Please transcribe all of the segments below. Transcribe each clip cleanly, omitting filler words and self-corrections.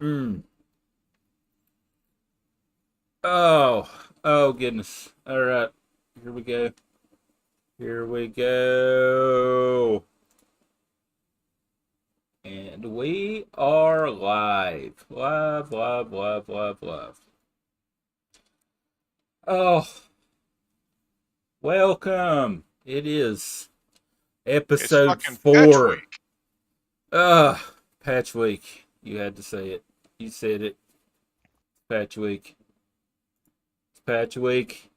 Mm. Oh goodness. All right, here we go. Here we go. And we are live. Live, live, live, live, live. Oh, welcome. It is It's episode fucking patch 4. week. Uh, Patch week. You had to say it. You said it. Patch week. It's patch week.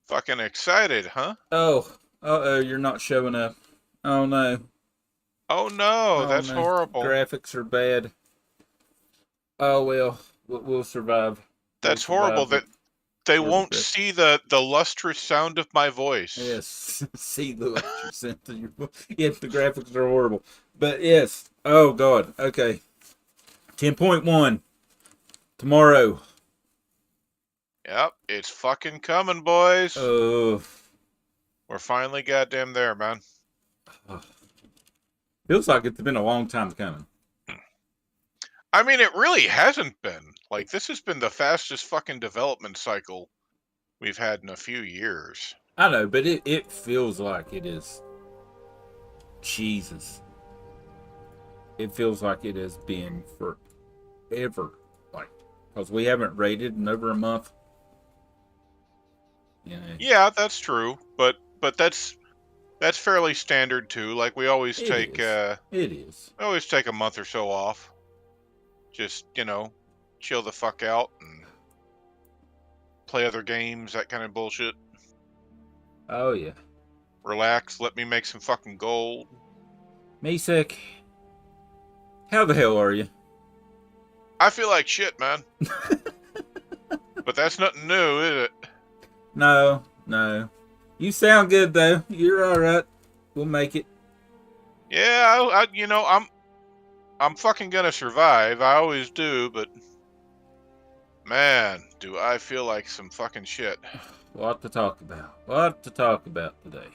Fucking excited, huh? Oh, you're not showing up. Oh no. Oh no, Oh that's no. horrible. Graphics are bad. Oh well, we'll survive. We'll That's horrible survive that they for the won't graphics. see the lustrous sound of my voice. Yes, see the lecture sent to your. Yes, the graphics are horrible, but yes. Oh god. Okay. 10.1 tomorrow. Yep, it's fucking coming, boys. Oh, We're finally goddamn there, man. feels like it's been a long time coming. I mean, it really hasn't been. Like, this has been the fastest fucking development cycle we've had in a few years. I know, but it feels like it is. Jesus, it feels like it has been forever. Like, because we haven't rated in over a month. You know, Yeah, that's true, but that's fairly standard too. Like we always it take is. It is. we always take a month or so off. Just, chill the fuck out and play other games, that kind of bullshit. Oh yeah. Relax, let me make some fucking gold. Misek, how the hell are you? I feel like shit, man. But that's nothing new, is it? No, no. You sound good though. You're all right. We'll make it. Yeah, I'm fucking gonna survive. I always do, but man, do I feel like some fucking shit. What to talk about? What to talk about today?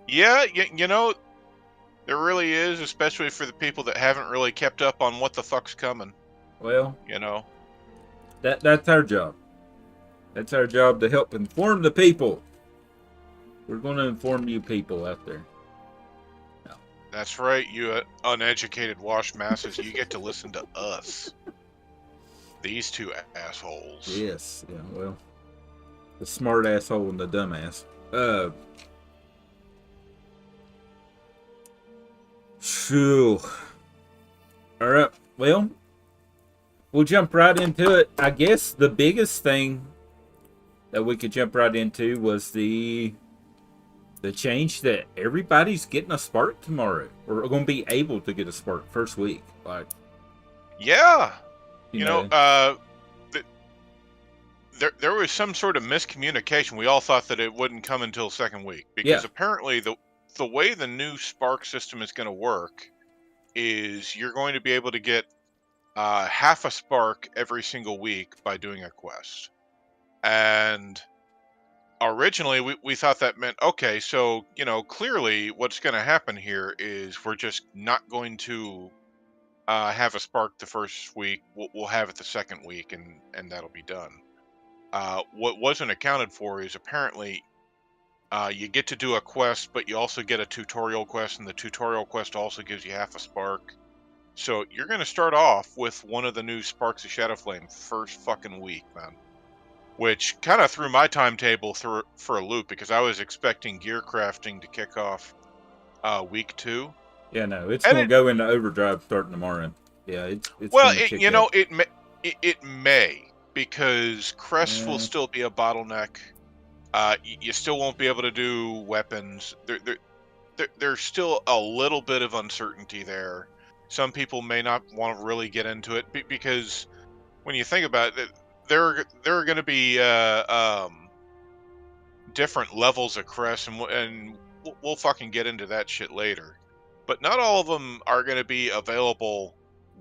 Yeah, there really is, especially for the people that haven't really kept up on what the fuck's coming. Well, You know. that's our job. That's our job to help inform the people. We're going to inform you people out there. No. That's right, you uneducated wash masses. You get to listen to us. These two assholes. Yes. Yeah. Well, the smart asshole and the dumbass. Uh. Phew. All right. Well, we'll jump right into it. I guess the biggest thing that we could jump right into was the change that everybody's getting a spark tomorrow. We're going to be able to get a spark first week. Like, Yeah. you You know, know, there was some sort of miscommunication. We all thought that it wouldn't come until second week yeah, because apparently the way the new Spark system is going to work is you're going to be able to get half a spark every single week by doing a quest. And originally we thought that meant, okay, so, clearly what's going to happen here is we're just not going to have a spark the first week. We'll have it the second week, and that'll be done. What wasn't accounted for is apparently you get to do a quest, but you also get a tutorial quest, and the tutorial quest also gives you half a spark. So you're going to start off with one of the new Sparks of Shadowflame first fucking week, man. Which kind of threw my timetable for a loop because I was expecting gear crafting to kick off week 2. yeah, no, it's And going to go into overdrive starting tomorrow. Yeah, it's well, going to kick up. it may, because crests will Yeah, still be a bottleneck. You still won't be able to do weapons. There's still a little bit of uncertainty there. Some people may not want to really get into it because when you think about it, there are going to be different levels of crests, and we'll fucking get into that shit later. But not all of them are going to be available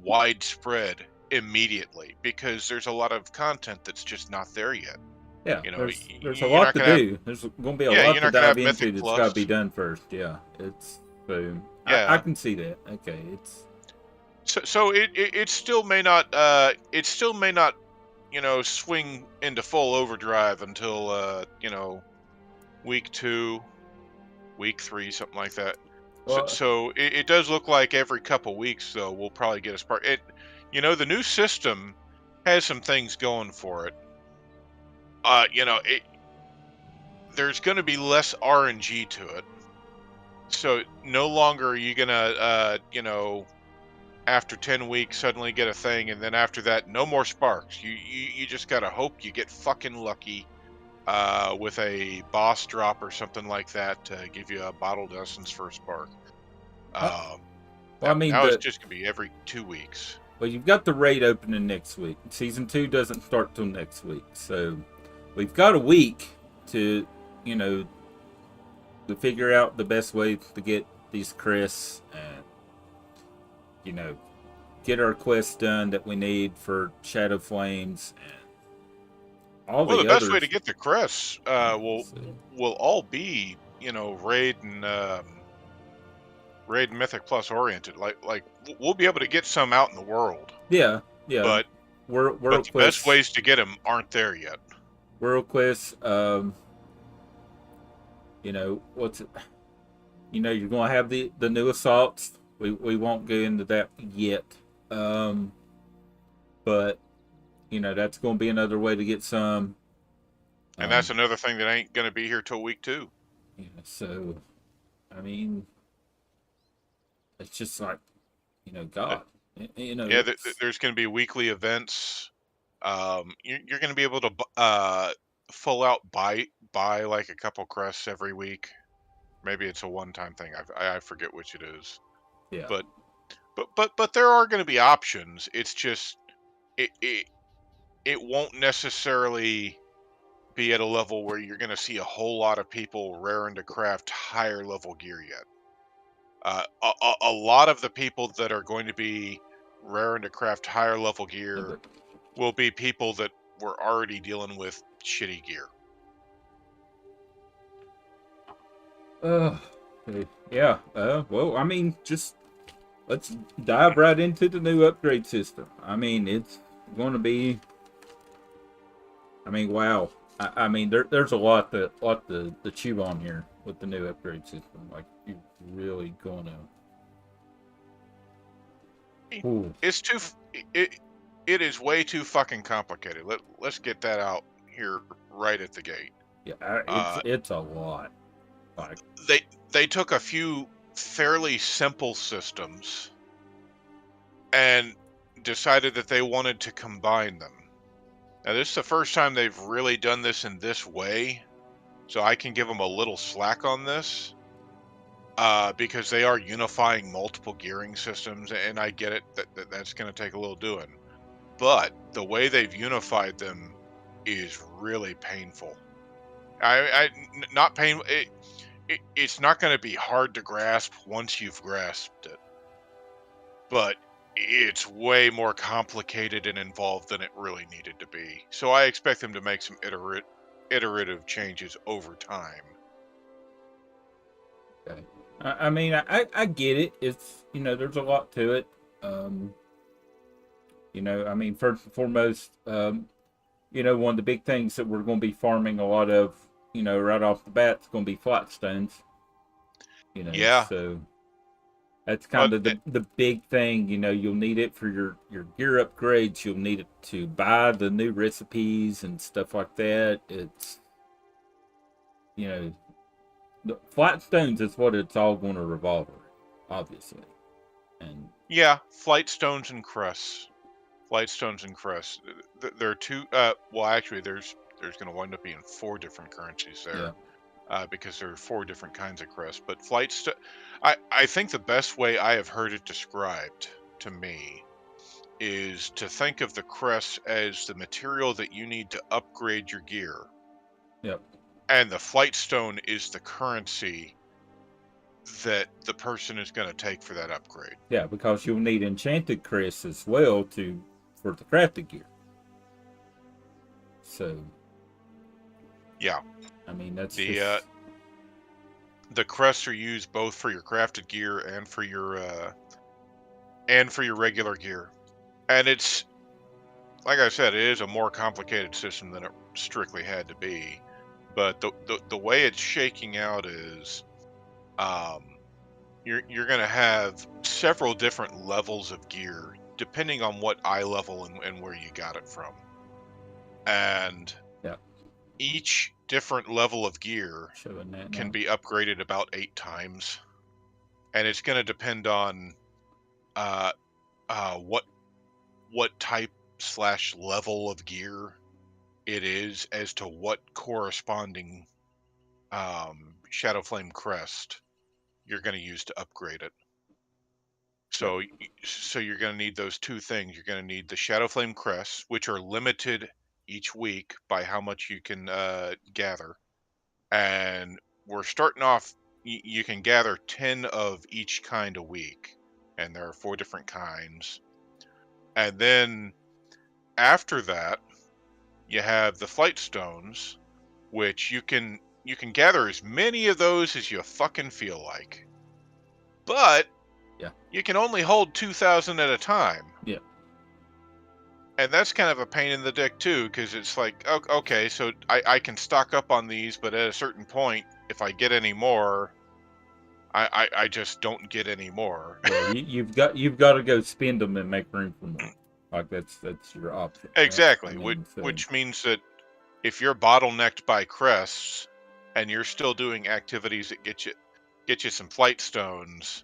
widespread immediately because there's a lot of content that's just not there yet. yeah. You know, There's a you're lot not to gonna have, do. There's going to be a yeah, lot you're to not gonna dive have into Mythic that's got to be Plus. done first. Yeah, it's so I Yeah, can see that. Okay, it's So it still may not swing into full overdrive until week 2, week 3, something like that. Well, So it does look like every couple weeks though we'll probably get a spark. The new system has some things going for it. There's going to be less RNG to it. So no longer are you gonna after 10 weeks suddenly get a thing, and then after that no more sparks. You just gotta hope you get fucking lucky with a boss drop or something like that to give you a bottled essence for a spark. well, I Now, mean now it's just gonna be every 2 weeks. well, you've got the raid opening next week. Season 2 doesn't start till next week, so we've got a week to, you know, to figure out the best way to get these crests and, you know, get our quests done that we need for Shadow Flames and all Well, the the best way others. to get the crests will So, all be raid and Mythic Plus oriented. Like we'll be able to get some out in the world, yeah, but world the best quests, ways to get them aren't there yet. world quests. You know what's it? You know you're going to have the new assaults. We won't go into that yet. Um, but you know that's going to be another way to get some. And that's another thing that ain't going to be here till week 2. Yeah, so I mean, it's just like, you know, God. You know, Yeah, there's going to be weekly events. You're going to be able to full out buy like a couple crests every week. Maybe it's a one-time thing. I forget which it is. yeah. But but there are going to be options. It's just it won't necessarily be at a level where you're going to see a whole lot of people raring to craft higher level gear yet. A lot of the people that are going to be raring to craft higher level gear will be people that were already dealing with shitty gear. Uh, yeah. Well, I mean, just let's dive right into the new upgrade system. I mean, it's going to be. I mean, wow. I mean, there's a lot to chew on here with the new upgrade system. Like, you're really gonna. Ooh. It's too it it is way too fucking complicated. Let's get that out here right at the gate. Yeah, Uh, it's a lot. Like, they they took a few fairly simple systems and decided that they wanted to combine them. Now, this is the first time they've really done this in this way, so I can give them a little slack on this, because they are unifying multiple gearing systems, and I get it that's going to take a little doing. But the way they've unified them is really painful. Not pain. It's not going to be hard to grasp once you've grasped it, but it's way more complicated and involved than it really needed to be. So I expect them to make some iterative changes over time. okay. I mean, I get it. It's, you know, there's a lot to it. Um, you know, I mean, first and foremost, you know, one of the big things that we're going to be farming a lot of, you know, right off the bat is going to be flat stones. You know, Yeah, so that's but kind of the big thing. You know, you'll need it for your gear upgrades. You'll need it to buy the new recipes and stuff like that. It's, you know, the flat stones is what it's all going to revolve around, obviously. And yeah, flight stones and crusts. Flight stones and crusts. There are two. Well, actually, there's going to wind up being 4 different currencies yeah, there, because there are 4 different kinds of crusts. But I think the best way I have heard it described to me is to think of the crest as the material that you need to upgrade your gear, yep, and the flight stone is the currency that the person is going to take for that upgrade. yeah, because you'll need enchanted crests as well to for the crafted gear. So, Yeah, I mean, that's the just the crests are used both for your crafted gear and for your and for your regular gear. And it's, like I said, it is a more complicated system than it strictly had to be. But the way it's shaking out is, um, you're going to have several different levels of gear depending on what eye level and where you got it from. And Yeah. each different level of gear Showing that can now. be upgraded about 8 times, and it's going to depend on uh, what type slash level of gear it is as to what corresponding Shadow Flame crest you're going to use to upgrade it. Yep. So you're going to need those two things. You're going to need the Shadow Flame crests, which are limited each week by how much you can gather. And we're starting off. You can gather 10 of each kind a week, and there are 4 different kinds. And then after that, you have the Flight Stones, which you can gather as many of those as you fucking feel like. But Yeah. you can only hold 2,000 at a time. Yeah. And that's kind of a pain in the dick too, because it's like, okay, so I can stock up on these, but at a certain point, if I get any more, I just don't get any more. Well, you've got to go spend them and make room for more. Like that's your option, right? I Exactly, mean, so which means that if you're bottlenecked by crests and you're still doing activities that get you some flight stones,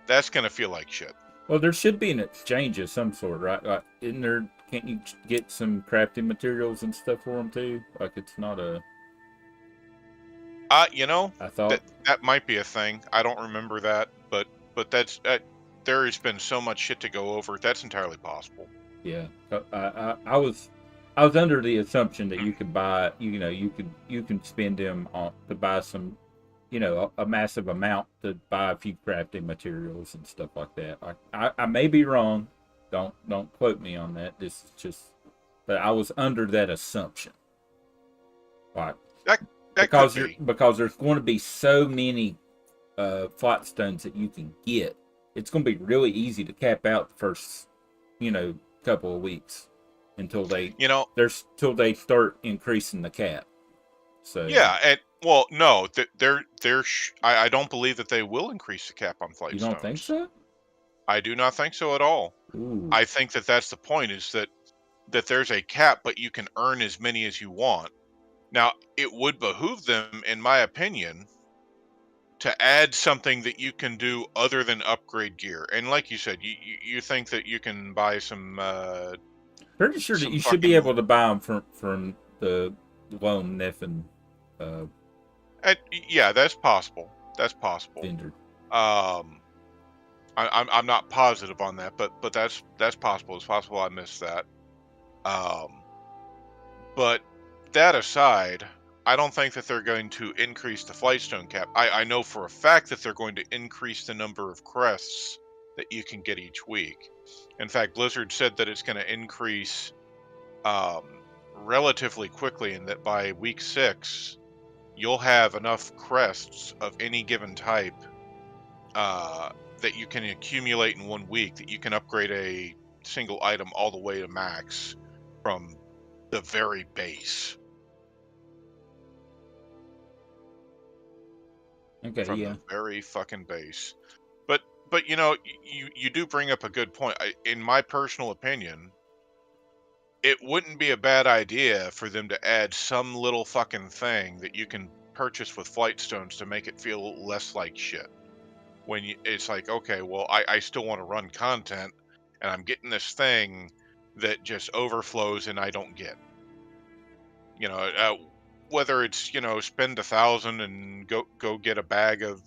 that's gonna feel like shit. well, there should be an exchange of some sort, right? Like, isn't there? Can't you get some crafting materials and stuff for them too? Like, it's not a. You know, I that thought. that might be a thing. I don't remember that, but there has been so much shit to go over. That's entirely possible. Yeah, I was under the assumption that you could buy, you can spend them on to buy some, a massive amount to buy a few crafting materials and stuff like that. I may be wrong. Don't quote me on that. This is just, but I was under that assumption. Like, That that could be. because there's going to be so many flight stones that you can get. It's going to be really easy to cap out the first, couple of weeks until You know, till they start increasing the cap. So yeah, and well, no, I don't believe that they will increase the cap on you flight don't think stones. so? I do not think so at all. Ooh, I think that that's the point, is that there's a cap, but you can earn as many as you want. Now, it would behoove them, in my opinion, to add something that you can do other than upgrade gear. And like you said, you think that you can buy pretty sure that some you should be fucking able to buy them from the lone Nephin uh, yeah, that's possible. That's possible. vendor. Um, I'm not positive on that, but that's possible. It's possible I missed that. Um, but that aside, I don't think that they're going to increase the Flightstone cap. I know for a fact that they're going to increase the number of crests that you can get each week. In fact, Blizzard said that it's going to increase relatively quickly, and that by week 6, you'll have enough crests of any given type that you can accumulate in 1 week that you can upgrade a single item all the way to max from the very base. Okay, From yeah. the very fucking base. But you do bring up a good point. In my personal opinion, it wouldn't be a bad idea for them to add some little fucking thing that you can purchase with flight stones to make it feel less like shit. It's like, okay, well, I still want to run content, and I'm getting this thing that just overflows and I don't get. Whether it's spend 1,000 and go get a bag of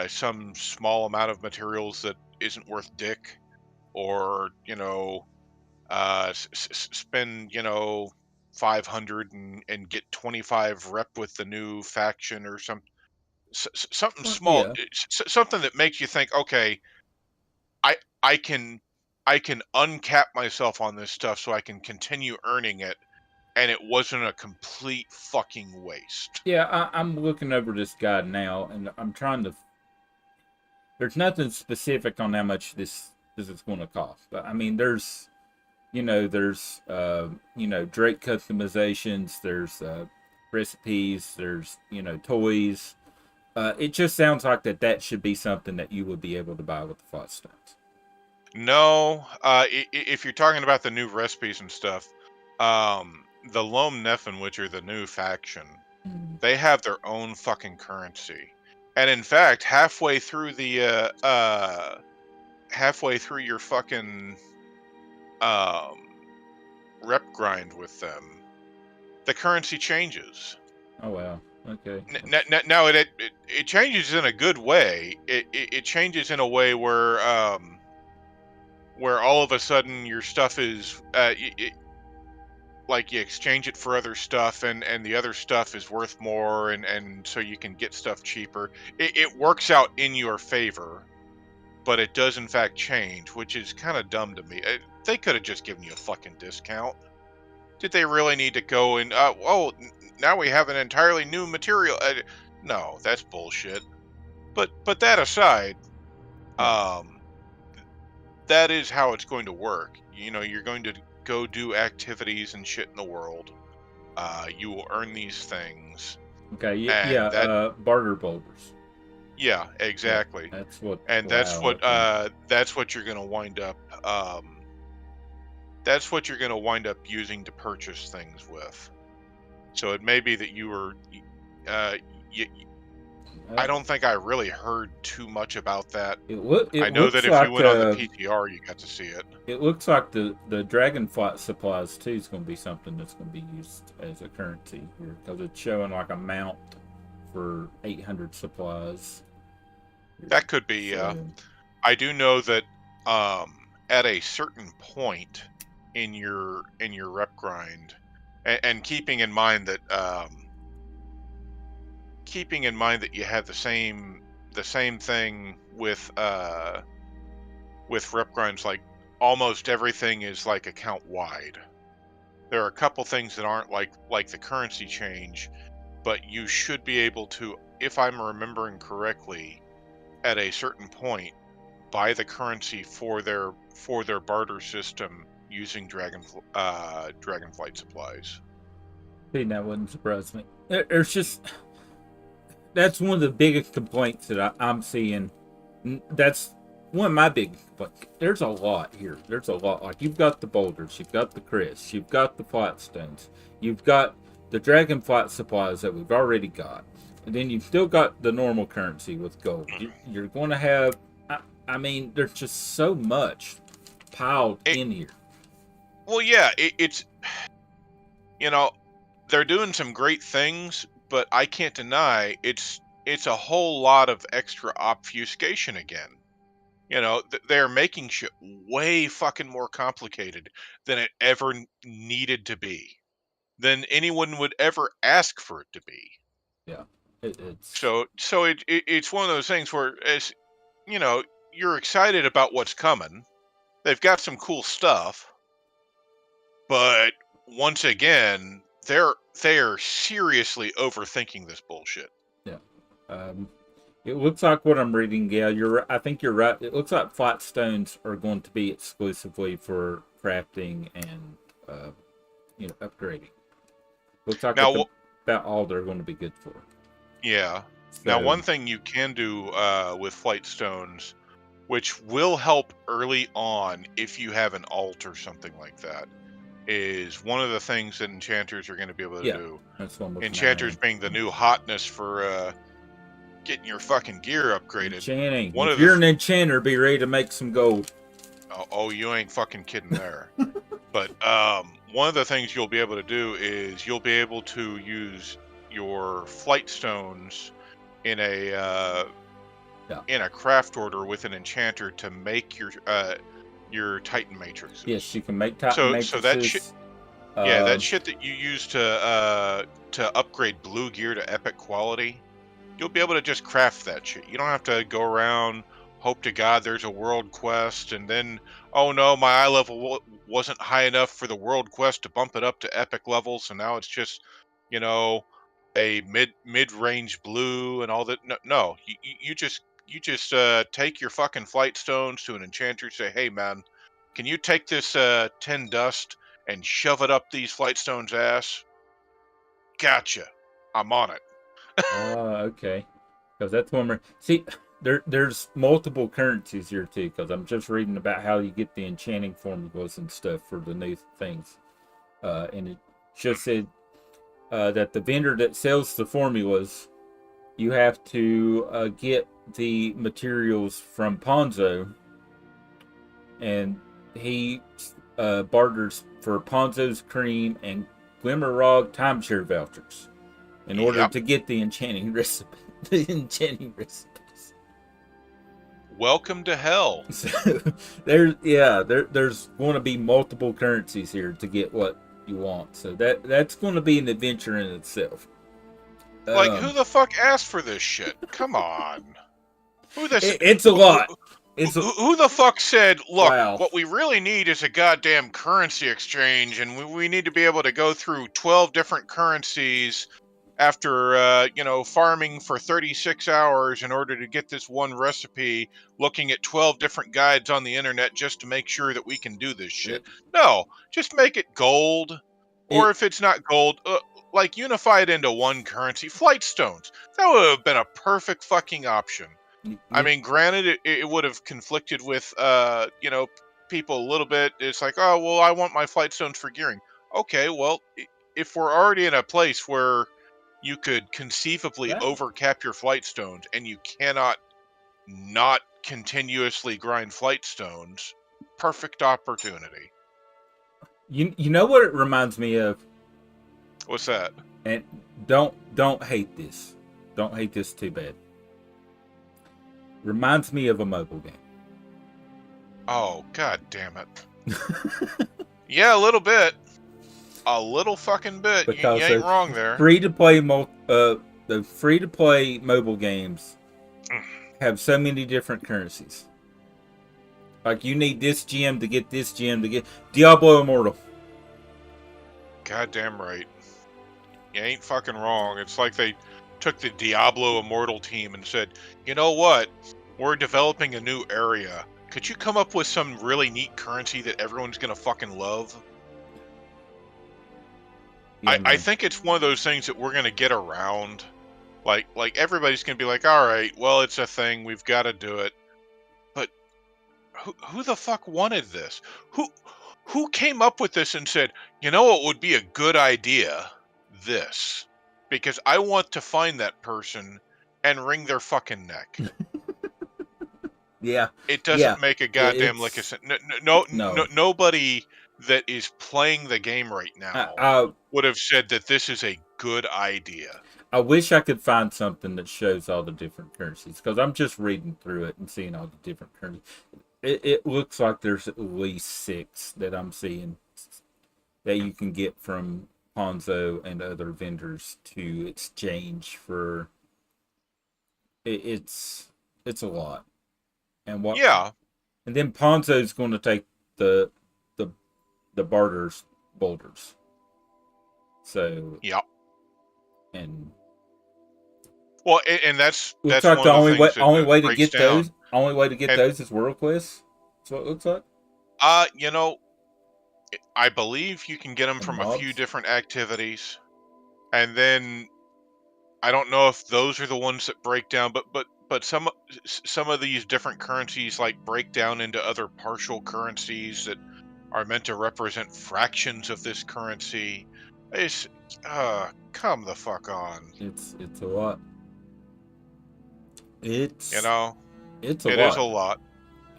some small amount of materials that isn't worth dick, or spend 500 and get 25 rep with the new faction, or something Well, small, yeah. something that makes you think, okay, I I can I can uncap myself on this stuff so I can continue earning it, and it wasn't a complete fucking waste. Yeah, I'm looking over this guide now, and I'm trying to. there's nothing specific on how much this is going to cost. But I mean, there's Drake customizations, there's recipes, there's toys. It just sounds like that should be something that you would be able to buy with the flight stones. No, if you're talking about the new recipes and stuff, the Lone Nephin, which are the new faction, they have their own fucking currency. And in fact, halfway through your fucking um, rep grind with them, the currency changes. Oh wow. Okay. Now it changes in a good way. It changes in a way where all of a sudden your stuff is like you exchange it for other stuff, and the other stuff is worth more, and so you can get stuff cheaper. It works out in your favor, but it does in fact change, which is kind of dumb to me. They could have just given you a fucking discount. Did they really need to go and now we have an entirely new material? No, that's bullshit. But that aside, Yeah. um, that is how it's going to work. You're going to go do activities and shit in the world. You will earn these things, Okay. Yeah. and that Barter boulders. yeah, Yeah. exactly. That's what. And Wow. Okay. that's what you're going to wind up that's what you're going to wind up using to purchase things with. So it may be that you were uh, y I Uh, don't think I really heard too much about that. it I know that looks if you like went on the PTR, you got to see it. the dragonflight supplies too is going to be something that's going to be used as a currency here because it's showing like a mount for 800 supplies. That could be. So I do know that at a certain point in your rep grind, and keeping in mind that you have the same thing with rep grinds, like almost everything is like account wide. There are a couple things that aren't like the currency change, but you should be able to, if I'm remembering correctly, at a certain point, buy the currency for their barter system using Dragonflight supplies. see, that wouldn't surprise me. There's just that's one of the biggest complaints that I'm seeing. That's one of my big complaints. There's a lot here. There's a lot. Like you've got the boulders, you've got the crisps, you've got the flat stones, you've got the dragon flight supplies that we've already got, and then you've still got the normal currency with gold. You're going to have. I mean, there's just so much piled It, in here. well, yeah, it's you know they're doing some great things, but I can't deny it's a whole lot of extra obfuscation again. They're making shit way fucking more complicated than it ever needed to be, than anyone would ever ask for it to be. Yeah, it's It's one of those things where, as you know, you're excited about what's coming. They've got some cool stuff, but once again, they are seriously overthinking this bullshit. yeah. Um, It looks like what I'm reading, yeah, I think you're right. It looks like flat stones are going to be exclusively for crafting and upgrading. Looks like Now, about all they're going to be good for. yeah. Now, So one thing you can do with flight stones, which will help early on if you have an alt or something like that, is one of the things that enchanters are going to be able to yeah, do. that's what I'm looking at Enchanters now. being the new hotness for getting your fucking gear upgraded. Enchanting. One If of the you're an enchanter, be ready to make some gold. oh, you ain't fucking kidding there. But one of the things you'll be able to do is you'll be able to use your flight stones in Yeah. a craft order with an enchanter to make your Titan Yes, matrices. you can make Titan So that shit, matrices. yeah, Uh, that shit that you use to upgrade blue gear to epic quality, you'll be able to just craft that shit. You don't have to go around, hope to God there's a world quest, and then, oh no, my eye level wasn't high enough for the world quest to bump it up to epic level, so now it's just, you know, a mid range blue and all that. No, you just You just take your fucking flight stones to an enchanter. Say, hey man, can you take this 10 dust and shove it up these flight stones' ass? Gotcha. I'm on it. Okay. Because that's one more. See, there's multiple currencies here too. Because I'm just reading about how you get the enchanting formulas and stuff for the new things. And it just said that the vendor that sells the formulas, you have to get the materials from Ponzo, and he barters for Ponzo's cream and Glimmerrog timeshare vouchers in order Yep. to get the enchanting recipe. The enchanting recipes. Welcome to hell. So there's going to be multiple currencies here to get what you want. So that's going to be an adventure in itself. Like, who the fuck asked for this shit? Come on. It's a lot. Who the fuck said, look, wow. what we really need is a goddamn currency exchange, and we need to be able to go through 12 different currencies after, farming for 36 hours in order to get this one recipe, looking at 12 different guides on the internet just to make sure that we can do this shit. No, just make it gold. Or if it's not gold, unify it into one currency. Flight stones. That would have been a perfect fucking option. I mean, granted, it would have conflicted with, people a little bit. It's like, oh, well, I want my flight stones for gearing. Okay, well, if we're already in a place where you could conceivably overcap your flight stones and you cannot not continuously grind flight stones, perfect opportunity. You know what it reminds me of? What's that? And don't hate this. Don't hate this too bad. Reminds me of a mobile game. Oh, god damn it. Yeah, a little bit. A little fucking bit. Because you ain't wrong there. The free to play mobile games have so many different currencies. Like you need this gem to get this gem to get Diablo Immortal. Goddamn right. You ain't fucking wrong. It's like they took the Diablo Immortal team and said, you know what? We're developing a new area. Could you come up with some really neat currency that everyone's gonna fucking love? Yeah, I think it's one of those things that we're gonna get around. Like everybody's gonna be like, all right, well, it's a thing. We've got to do it. But who the fuck wanted this? Who came up with this and said, you know what would be a good idea? This. Because I want to find that person and wring their fucking neck. Yeah. It doesn't make a goddamn lick of sense. No, nobody that is playing the game right now would have said that this is a good idea. I wish I could find something that shows all the different currencies, because I'm just reading through it and seeing all the different currencies. It looks like there's at least 6 that I'm seeing that you can get from Ponzo and other vendors to exchange for. It's a lot. And what? Yeah. And then Ponzo's going to take the barters boulders. So. Yep. And. Well, and that's looks like one the of the things only way to get down. those. Only way to get those is world quests. That's what it looks like. I believe you can get them from a few different activities, and then I don't know if those are the ones that break down, but some of these different currencies like break down into other partial currencies that are meant to represent fractions of this currency. It's come the fuck on. It's a lot. It is a lot.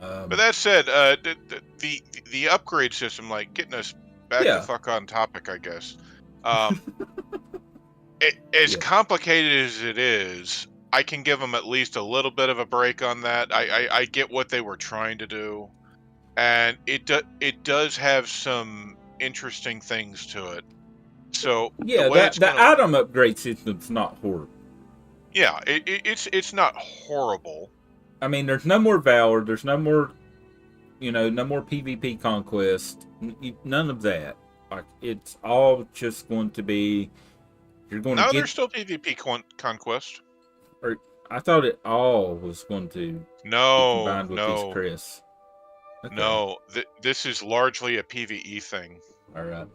But that said, the upgrade system, like getting us back the fuck on topic, I guess. As complicated as it is, I can give them at least a little bit of a break on that. I get what they were trying to do, and it does have some interesting things to it. So the item upgrade system's not horrible. Yeah, it's not horrible. I mean, there's no more Valor. There's no more, no more PvP conquest. None of that. Like, it's all just going to be. You're going to get. There's still PvP conquest. I thought it all was going to be No, combined with these no, crests. Okay. no. This is largely a PvE thing. All right.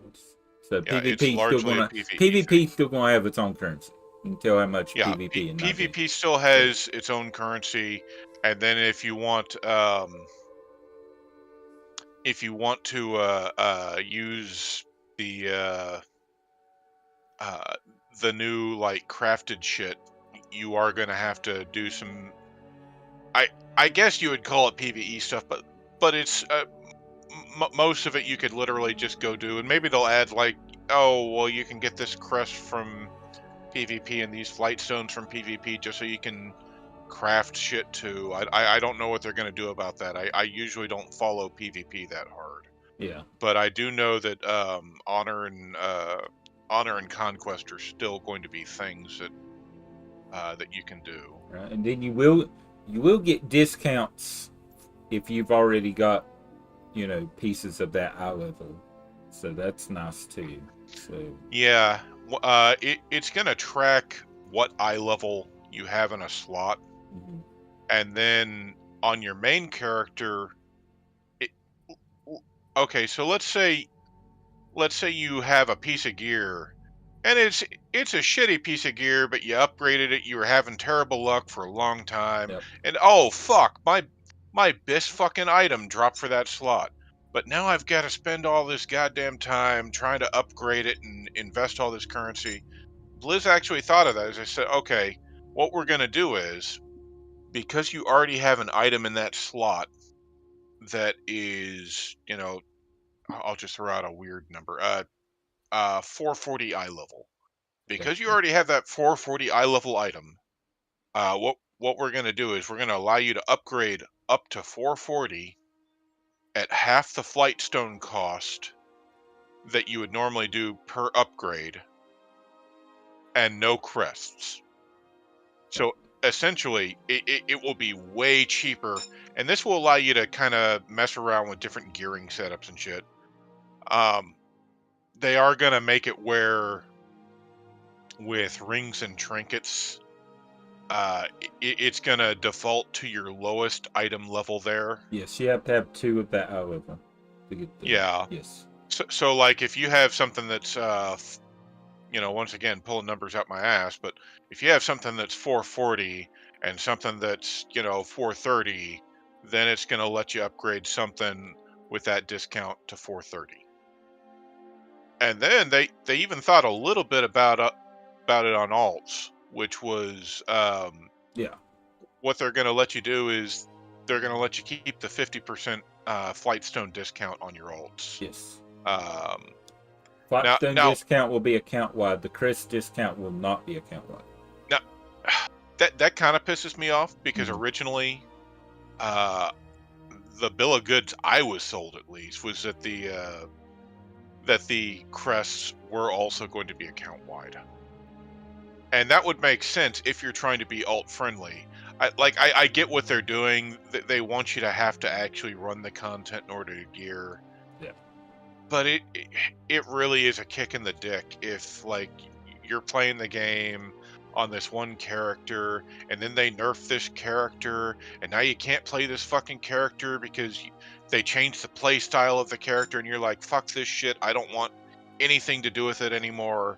So Yeah, it's largely a PvE thing. PvP still gonna have its own currency. You can tell how much Yeah, PvP and not be. PvP still So, has its own currency, and then if you want to use the uh, uh, the new like crafted shit, you are gonna have to do some. I I guess you would call it PvE stuff, but it's most of it you could literally just go do, and maybe they'll add like, oh well, you can get this crest from PvP and these flight stones from PvP just so you can craft shit too. I don't know what they're gonna do about that. I usually don't follow PvP that hard, yeah. but I do know that honor and conquest are still going to be things that you can do. Right. And then you will get discounts if you've already got pieces of that eye level. So that's nice too. So Yeah, it's gonna track what eye level you have in a slot, mhm. and then on your main character, it, okay. So let's say you have a piece of gear, and it's a shitty piece of gear, but you upgraded it. You were having terrible luck for a long time, Yep. and oh fuck, my best fucking item dropped for that slot. But now I've got to spend all this goddamn time trying to upgrade it and invest all this currency. Blizz actually thought of that. As I said, okay, what we're gonna do is, because you already have an item in that slot that is, I'll just throw out a weird number, 440 eye level. Okay. Because you Yep. already have that 440 eye level item, what we're gonna do is we're gonna allow you to upgrade up to 440 at half the flight stone cost that you would normally do per upgrade, and no crests. Yep. So essentially, it will be way cheaper, and this will allow you to kind of mess around with different gearing setups and shit. Um, they are gonna make it where with rings and trinkets, it's gonna default to your lowest item level there. Yes, you have to have two of that eye level to get the Yeah. yes. So like if you have something that's once again pulling numbers out my ass, but if you have something that's 440 and something that's 430, then it's going to let you upgrade something with that discount to 430. And then they even thought a little bit about it on alts, which was Yeah. what they're going to let you do is they're going to let you keep the 50% Flightstone discount on your alts. Yes. Um, Flopstone now discount will be account wide. The crest discount will not be account wide. now that kind of pisses me off because Mhm. originally uh, the bill of goods I was sold at least was that the crests were also going to be account wide, and that would make sense if you're trying to be alt friendly. I get what they're doing. They want you to have to actually run the content in order to gear, Yeah. but it really is a kick in the dick if like you're playing the game on this one character and then they nerf this character and now you can't play this fucking character because they changed the play style of the character and you're like, fuck this shit, I don't want anything to do with it anymore.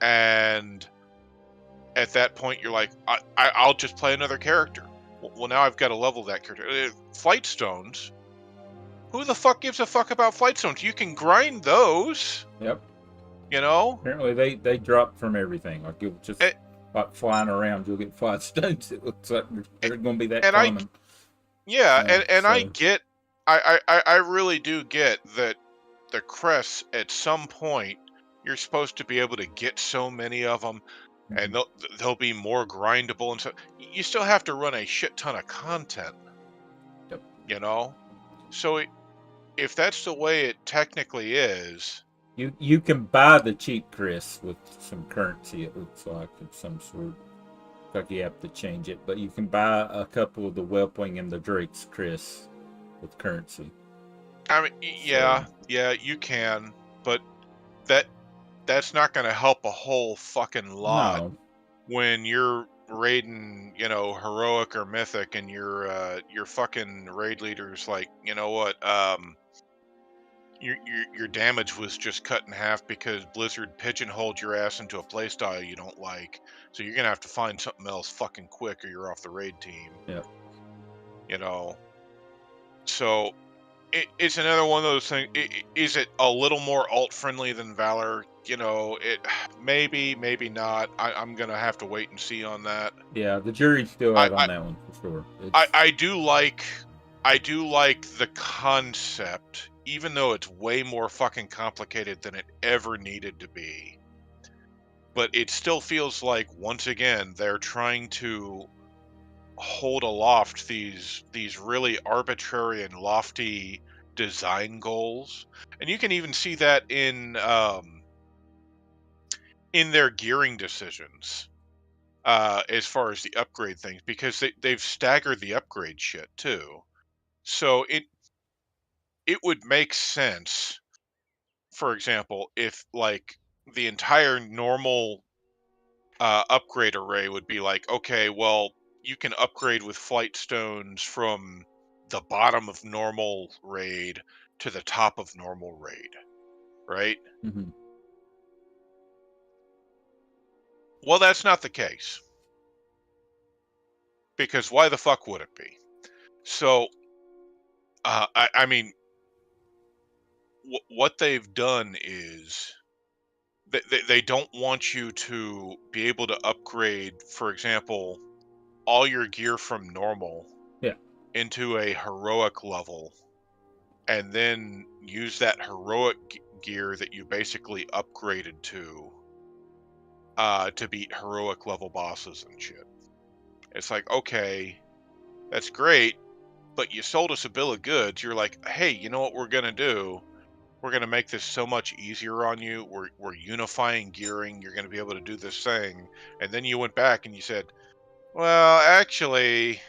And at that point you're like, I'll just play another character. Well, now I've got to level that character. Flight stones, who the fuck gives a fuck about flight stones? You can grind those, Yep. you know. Apparently they drop from everything. Like you'll just and, like flying around, you'll get flight stones. It looks like they're going to be that and I common. Yeah, and I So get, I really do get that the crests at some point you're supposed to be able to get so many of them, and mhm. they'll be more grindable, and so you still have to run a shit ton of content, Yep. you know. So if that's the way it technically is, You can buy the cheap Chris with some currency. It looks like of some sort. Like you have to change it, but you can buy a couple of the Whelpling and the Drake's Chris with currency. I mean, So yeah, you can, but that that's not going to help a whole fucking lot no, when you're raiding, heroic or mythic, and your fucking raid leader's like, you know what, your damage was just cut in half because Blizzard pigeonholed your ass into a playstyle you don't like. So you're gonna have to find something else fucking quick, or you're off the raid team. Yeah. You know. So it's another one of those things. Is it a little more alt friendly than Valor? It maybe not. I'm gonna have to wait and see on that. Yeah, the jury's still I out on I, that one for sure. I do like the concept, even though it's way more fucking complicated than it ever needed to be. But it still feels like, once again, they're trying to hold aloft these really arbitrary and lofty design goals, and you can even see that in their gearing decisions, as far as the upgrade things, because they've staggered the upgrade shit too. So it would make sense, for example, if like the entire normal upgrade array would be like, okay, well, you can upgrade with flight stones from the bottom of normal raid to the top of normal raid, right? mm-hmm. Well, that's not the case, because why the fuck would it be? So, I mean, what they've done is they don't want you to be able to upgrade, for example, all your gear from normal Yeah. into a heroic level, and then use that heroic gear that you basically upgraded to beat heroic level bosses and shit. It's like, okay, that's great, but you sold us a bill of goods. You're like, hey, you know what we're gonna do? We're gonna make this so much easier on you. We're unifying gearing. You're gonna be able to do this thing. And then you went back and you said, well, actually,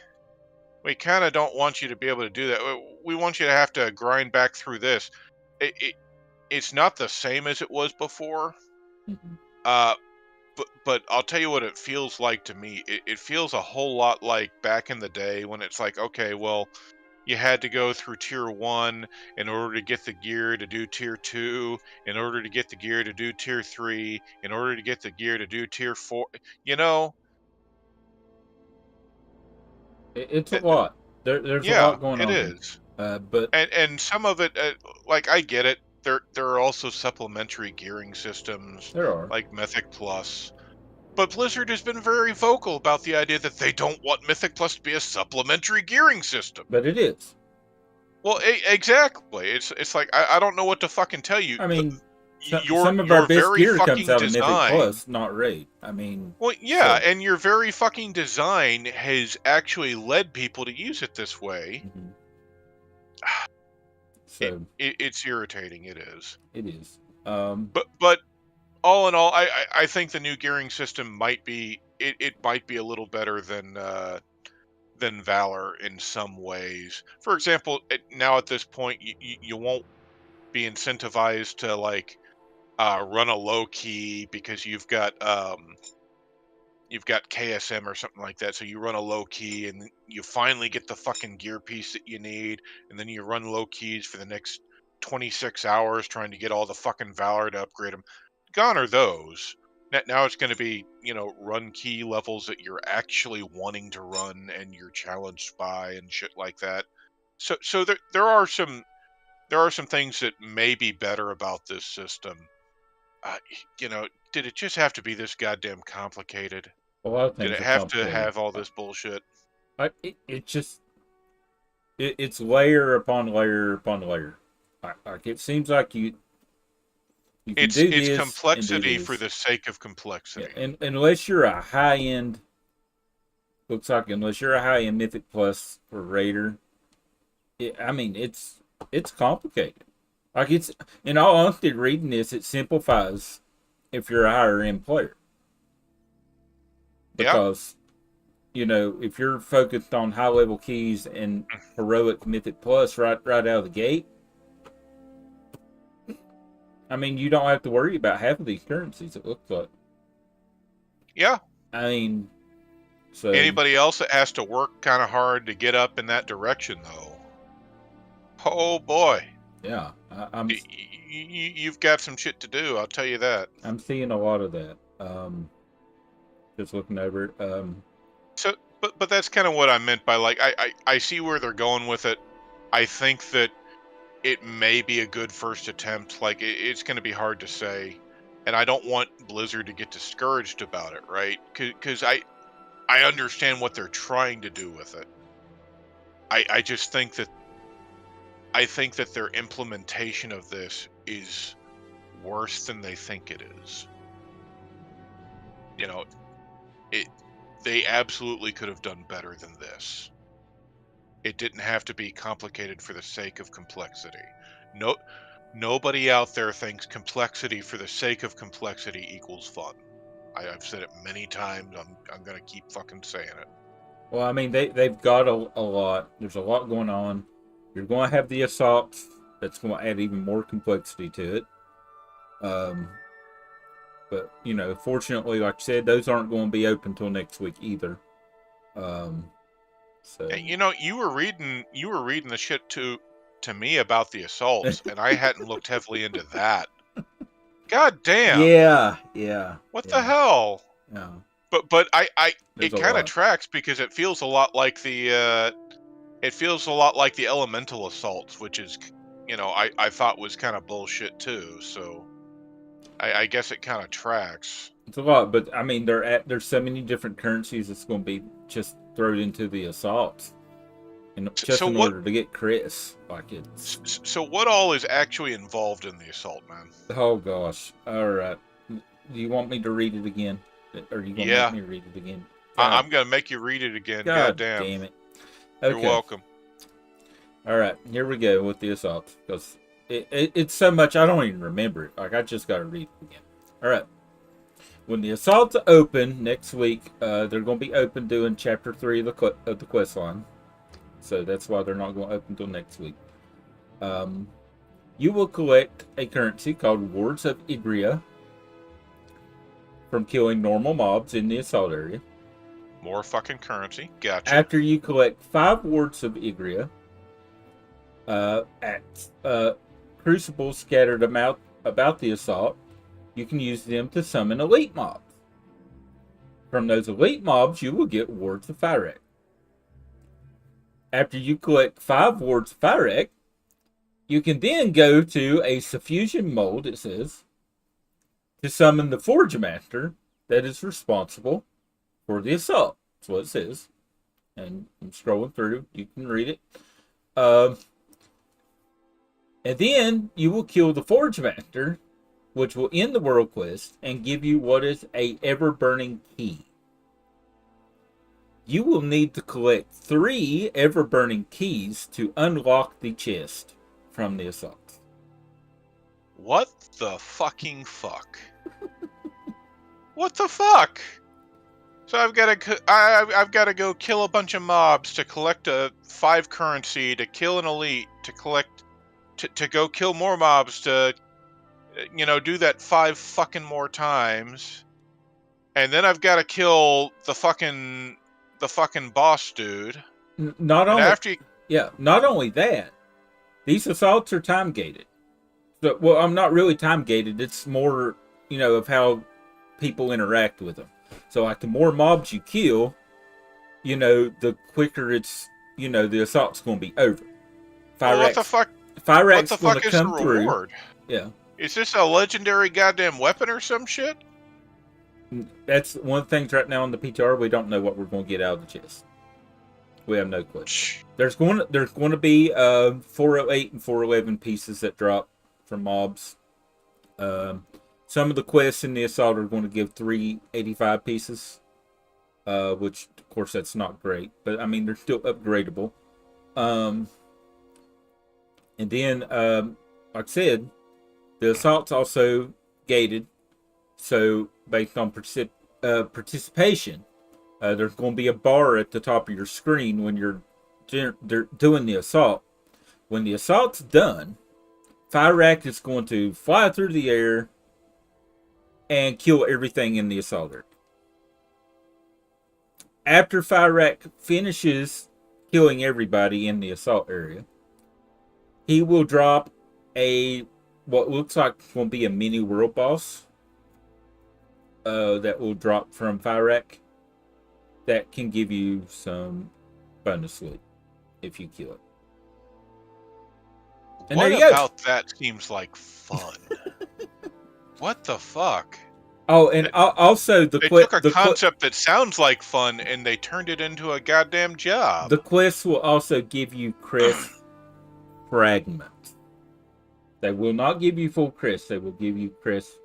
we kind of don't want you to be able to do that. We want you to have to grind back through this. It's not the same as it was before. Mm-hmm. But I'll tell you what it feels like to me. It feels a whole lot like back in the day when it's like, okay, well, you had to go through tier 1 in order to get the gear to do tier 2, in order to get the gear to do tier 3, in order to get the gear to do tier 4. You know, It's a th- lot. There's a yeah, lot going it on there. is. But And some of it, like, I get it. There are also supplementary gearing systems there are. like Mythic Plus. But Blizzard has been very vocal about the idea that they don't want Mythic Plus to be a supplementary gearing system. But it is. Well, exactly. It's like, I don't know what to fucking tell you. I mean, Your some of our your best very gear comes fucking out of Mythic design. Plus, not Raid. I mean, Well, yeah, so. and your very fucking design has actually led people to use it this way. Mm-hmm. It, So it's irritating. It is. it is. But all in all, I think the new gearing system might be it might be a little better than Valor in some ways. For example, now at this point, you won't be incentivized to like run a low key because you've got KSM or something like that. So you run a low key and you finally get the fucking gear piece that you need, and then you run low keys for the next 26 hours trying to get all the fucking Valor to upgrade them. Gone are those. Now it's going to be, run key levels that you're actually wanting to run and you're challenged by and shit like that. So there are some things that may be better about this system. Uh, did it just have to be this goddamn complicated? A lot of Did things it are have to complicated. have all this bullshit? It just it's layer upon layer upon layer. Like it seems like you can do It's this and do complexity for this. the sake of Yeah, complexity. and unless you're a high end, looks like unless you're a high end Mythic Plus or Raider, I mean it's complicated. Like it's in all honesty, reading this it simplifies if you're a higher end player Yeah, because if you're focused on high level keys and heroic Mythic Plus right out of the gate, I mean you don't have to worry about half of these currencies. It looks like. yeah. I mean, So Anybody else that has to work kind of hard to get up in that direction, though, oh boy, yeah, you've got some shit to do. I'll tell you that. I'm seeing a lot of that. Just looking over it. So, but that's kind of what I meant by like I see where they're going with it. I think that it may be a good first attempt. Like it's going to be hard to say, and I don't want Blizzard to get discouraged about it, right? Because I understand what they're trying to do with it. I just think that their implementation of this is worse than they think it is. You know, it they absolutely could have done better than this. It didn't have to be complicated for the sake of complexity. No, nobody out there thinks complexity for the sake of complexity equals fun. I've said it many times. I'm gonna keep fucking saying it. Well, I mean, they've got a lot. There's a lot going on. You're going to have the assaults. That's going to add even more complexity to it. But you know, fortunately, like I said, those aren't going to be open until next week either. So You know, you were reading the shit to me about the assaults, and I hadn't looked heavily into that. God damn. yeah. What the hell? Yeah. But There's it a kind of lot. tracks because it feels a lot like the elemental assaults, which is, you know, I thought was kind of bullshit too. So I guess it kind of tracks. It's a lot, but I mean, there's so many different currencies that's going to be just thrown into the assaults, and just So in what order to get Chris, like it's. so what all is actually involved in the assault, man? Oh gosh! All right, do you want me to read it again, or you gonna make Yeah, me read it again? I'm gonna make you read it again. God God damn. damn it! You're Okay, welcome. all right, here we go with the assault because it's so much I don't even remember it. Like I just got to read it again. All right. When the assaults open next week, they're going to be open doing chapter 3 of the quest line. So that's why they're not going to open until next week. You will collect a currency called Wards of Igria from killing normal mobs in the assault area. More fucking currency. Gotcha. After you collect 5 Wards of Igria at crucibles scattered about the assault, you can use them to summon elite mobs. From those elite mobs, you will get Wards of Fyrek. After you collect 5 Wards of Fyrek, you can then go to a Suffusion Mold, it says, to summon the Forge Master that is responsible for the assault. That's what it says. And I'm scrolling through. You can read it. And then you will kill the Forge Master, which will end the world quest and give you what is a ever-burning key. You will need to collect 3 ever-burning keys to unlock the chest from the assault. What the fucking fuck? What the fuck? So I've got to go kill a bunch of mobs to collect a 5 currency, to kill an elite, to collect to go kill more mobs, to do that 5 fucking more times. And then I've got to kill the fucking boss dude. Not only that, these assaults are time gated. So, well, I'm not really time gated. It's more, of how people interact with them. So, like, the more mobs you kill, the quicker it's, the assault's going to be over. Well, what the fuck? Fyrax's what the going fuck to is the come reward? through. Yeah. Is this a legendary goddamn weapon or some shit? That's one of the things right now on the PTR. We don't know what we're going to get out of the chest. We have no clue. There's going to be 408 and 411 pieces that drop from mobs. Some of the quests in the assault are going to give 385 pieces, which of course that's not great, but I mean they're still upgradable. And then, like I said, the assault's also gated, so based on participation, there's going to be a bar at the top of your screen when you're doing the assault. When the assault's done, Fyrak is going to fly through the air and kill everything in the assault area. after Fyrak finishes killing everybody in the assault area, he will drop a what looks like going to be a mini world boss that will drop from Fyrak that can give you some bonus loot if you kill it. And What there you go. about that seems like fun? What the fuck? Oh, and also They took a concept that sounds like fun and they turned it into a goddamn job. the quest will also give you crest fragments. They will not give you full crest. They will give you crest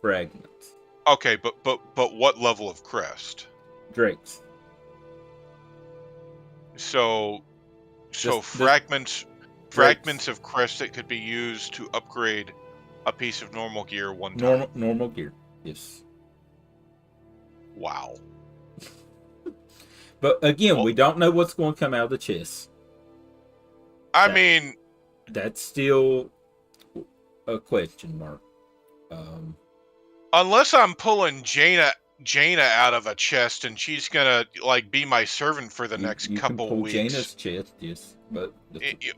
fragments. Okay, but what level of crest? Drakes. So fragments of crest that could be used to upgrade a piece of normal gear one time. Normal gear. Yes. Wow. But again, we don't know what's going to come out of the chest. I mean, that's still a question mark. Unless I'm pulling Jaina out of a chest and she's gonna like be my servant for the next couple can pull weeks. Jaina's chest, yes, but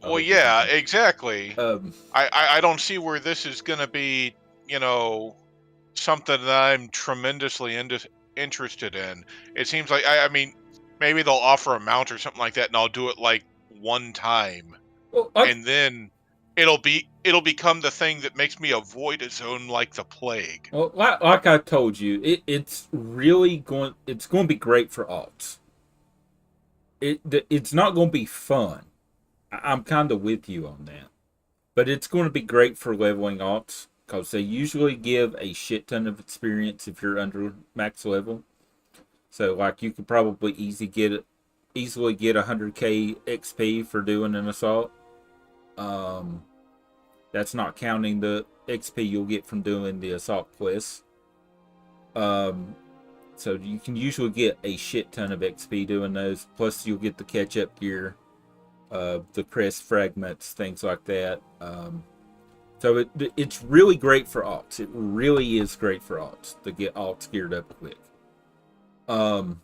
well, yeah, exactly. I don't see where this is gonna be, something that I'm tremendously interested in. It seems like I mean, maybe they'll offer a mount or something like that, and I'll do it like one time, and then it'll become the thing that makes me avoid a zone like the plague. Well, like I told you, it's going to be great for alts. It's not going to be fun. I'm kind of with you on that, but it's going to be great for leveling alts because they usually give a shit ton of experience if you're under max level. So like you could probably easily get 100k XP for doing an assault. That's not counting the XP you'll get from doing the assault quests. So you can usually get a shit ton of XP doing those. Plus you'll get the catch-up gear, the crest fragments, things like that. So it's really great for alts. It really is great for alts to get alts geared up quick. But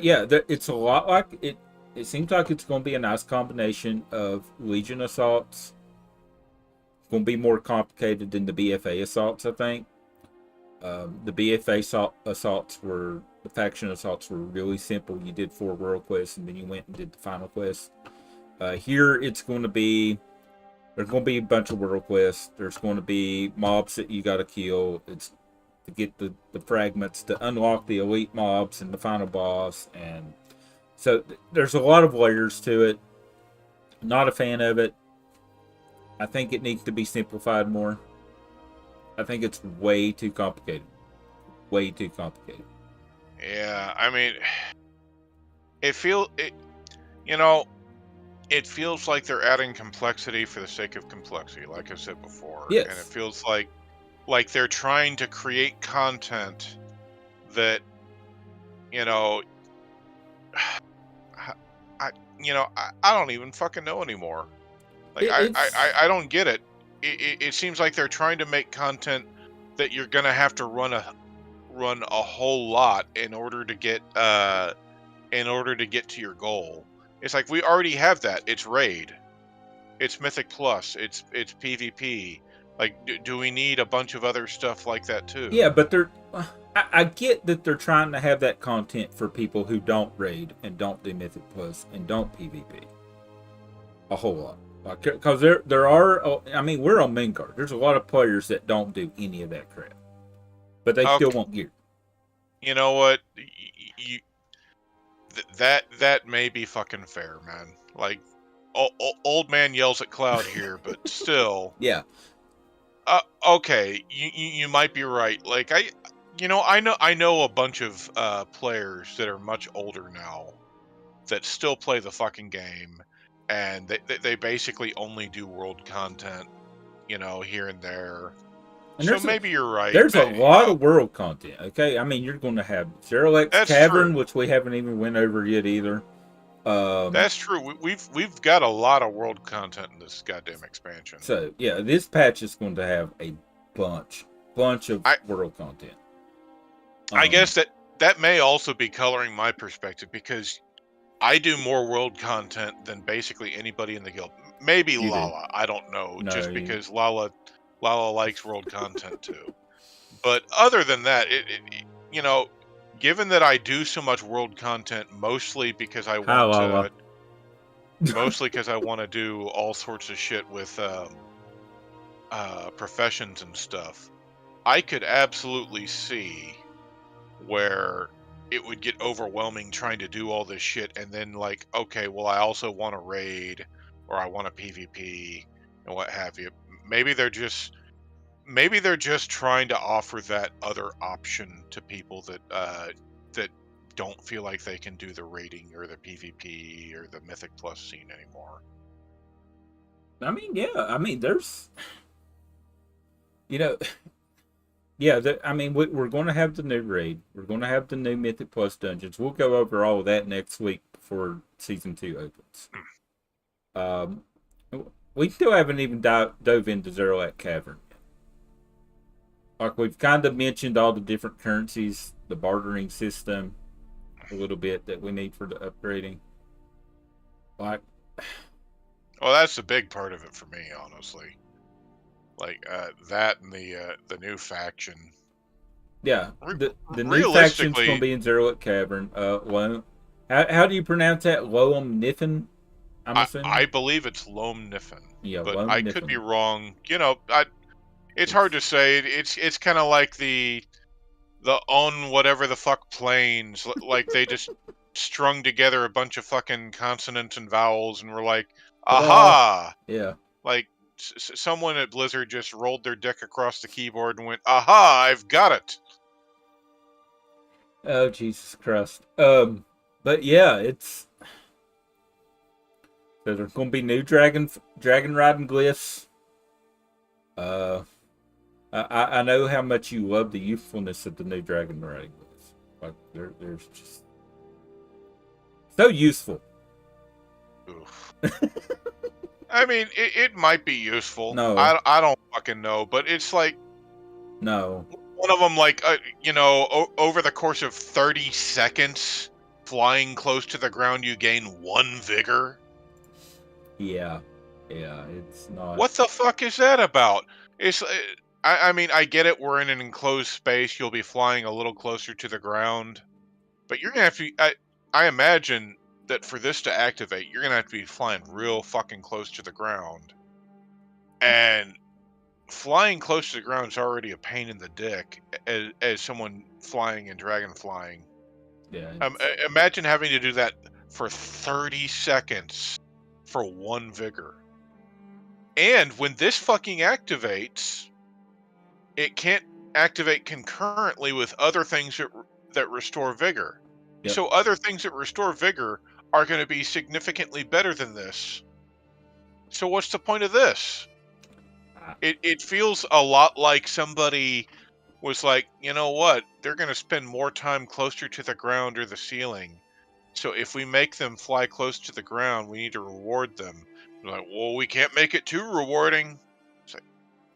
yeah, it's a lot like it. It seems like it's going to be a nice combination of Legion assaults. It's going to be more complicated than the BFA assaults, I think. The BFA assaults the faction assaults were really simple. You did 4 world quests and then you went and did the final quest. Here there's going to be a bunch of world quests. There's going to be mobs that you got to kill. It's to get the fragments to unlock the elite mobs and the final boss, and so there's a lot of layers to it. Not a fan of it. I think it needs to be simplified more. I think it's way too complicated. Way too complicated. Yeah, I mean, it feels like they're adding complexity for the sake of complexity, like I said before. Yes. And it feels like they're trying to create content that, I don't even fucking know anymore. Like I don't get it. It seems like they're trying to make content that you're gonna have to run a whole lot in order to get to your goal. It's like we already have that. It's raid, it's Mythic Plus, it's PvP. Like, do we need a bunch of other stuff like that too? Yeah, but I get that they're trying to have that content for people who don't raid and don't do Mythic Plus and don't PvP a whole lot. Like, because there are, I mean, we're on Mingard. There's a lot of players that don't do any of that crap, but they still want gear. You know what? That may be fucking fair, man. Like, old man yells at cloud here, but still. Yeah. Okay, you might be right. Like I know a bunch of players that are much older now that still play the fucking game, and they basically only do world content, here and there. And so maybe you're right. There's a lot of world content. Okay, I mean you're going to have Zerlex Cavern, which we haven't even went over yet either. That's true. We've got a lot of world content in this goddamn expansion. So yeah, this patch is going to have a bunch of world content. I guess that may also be coloring my perspective because I do more world content than basically anybody in the guild. Maybe You do. Lala, I don't know, No, just you, because Lala likes world content too. But other than that, you know, given that I do so much world content, hi, Lala. mostly because I want to do all sorts of shit with professions and stuff, I could absolutely see where it would get overwhelming trying to do all this shit and then like, okay, well, I also want to raid or I want a PvP and what have you. Maybe they're just maybe they're just trying to offer that other option to people that don't feel like they can do the raiding or the PvP or the Mythic Plus scene anymore. I mean, yeah. I mean, there's, you know, yeah. I mean, we're going to have the new raid. We're going to have the new Mythic Plus dungeons. We'll go over all of that next week before season 2 opens. Um, we still haven't even dove into Zerlak Cavern. Like we've kind of mentioned all the different currencies, the bartering system, a little bit that we need for the upgrading. Like, Well, that's the big part of it for me, honestly. Like that and the new faction. yeah, Re- the new faction's going to realistically, be in Zerlak Cavern. How do you pronounce that? Loam Niffen, I'm I assuming. believe it's Loam Niffen, Yeah, but I Loam could be Niffen. wrong. It's hard It's to say. It's kind of like the on whatever the fuck planes. Like they just strung together a bunch of fucking consonants and vowels, and were like, ta-da. "Aha!" Yeah. Like someone at Blizzard just rolled their dick across the keyboard and went, "Aha! I've got it." Oh Jesus Christ. But yeah, it's so there's going to be new dragon riding glyphs. Uh, I know how much you love the youthfulness of the new dragon riding glyphs. Like there's just so useful. Oof. I mean, it might be useful. No, I don't fucking know, but it's like no. one of them, like over the course of 30 seconds, flying close to the ground, you gain 1 vigor. Yeah, yeah. It's not. What the fuck is that about? It's I mean, I get it. We're in an enclosed space. You'll be flying a little closer to the ground, but you're gonna have to. I imagine that for this to activate, you're gonna have to be flying real fucking close to the ground, and flying close to the ground is already a pain in the dick as someone flying and dragon flying. Yeah, it's Imagine having to do that for 30 seconds for 1 vigor. And when this fucking activates, it can't activate concurrently with other things that restore vigor. yep. So other things that restore vigor are going to be significantly better than this. So what's the point of this? I, It feels a lot like somebody was like, you know what? They're going to spend more time closer to the ground or the ceiling. So if we make them fly close to the ground, we need to reward them. They're like, well, we can't make it too rewarding. It's like,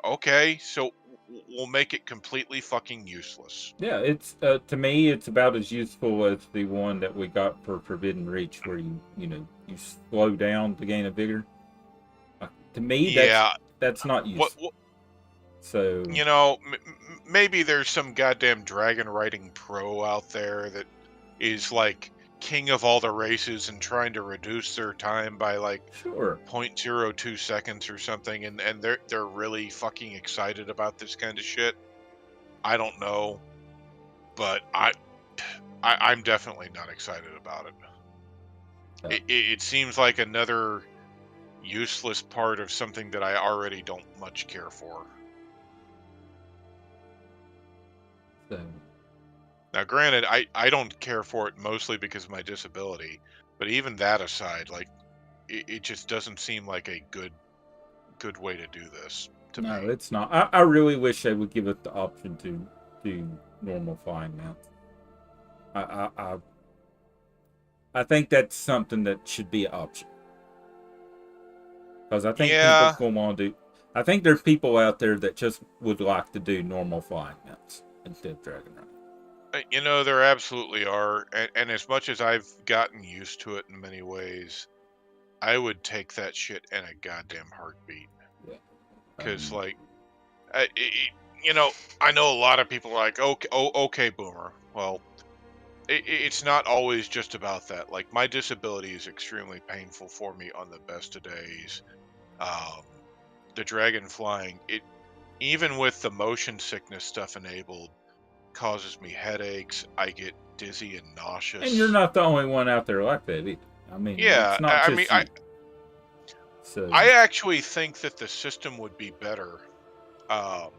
okay, so we'll make it completely fucking useless. yeah, it's to me, it's about as useful as the one that we got for Forbidden Reach, where you slow down to gain a vigor. To me, Yeah, that's not what useful. So maybe there's some goddamn dragon riding pro out there that is like king of all the races and trying to reduce their time by like sure, 0.02 seconds or something, and they're really fucking excited about this kind of shit. I don't know, but I'm definitely not excited about it. uh, It seems like another useless part of something that I already don't much care for. so Now, granted, I don't care for it mostly because of my disability, but even that aside, like it just doesn't seem like a good way to do this to no, me. it's not. I really wish they would give it the option to do normal flying mounts. I I I, I think that's something that should be an option because I think people Yeah, come on to. I think there's people out there that just would like to do normal flying mounts instead of dragon riding. You know, there absolutely are, and as much as I've gotten used to it in many ways, I would take that shit in a goddamn heartbeat. Yeah. Because, like, you know, I know a lot of people are like, okay, okay, boomer. Well, it's not always just about that. Like, my disability is extremely painful for me on the best of days. Um, the dragon flying, even with the motion sickness stuff enabled, causes me headaches. I get dizzy and And you're nauseous. not the only one out there like that either. I mean, Yeah, it's not I mean, just you. So, I actually think that the system would be better um,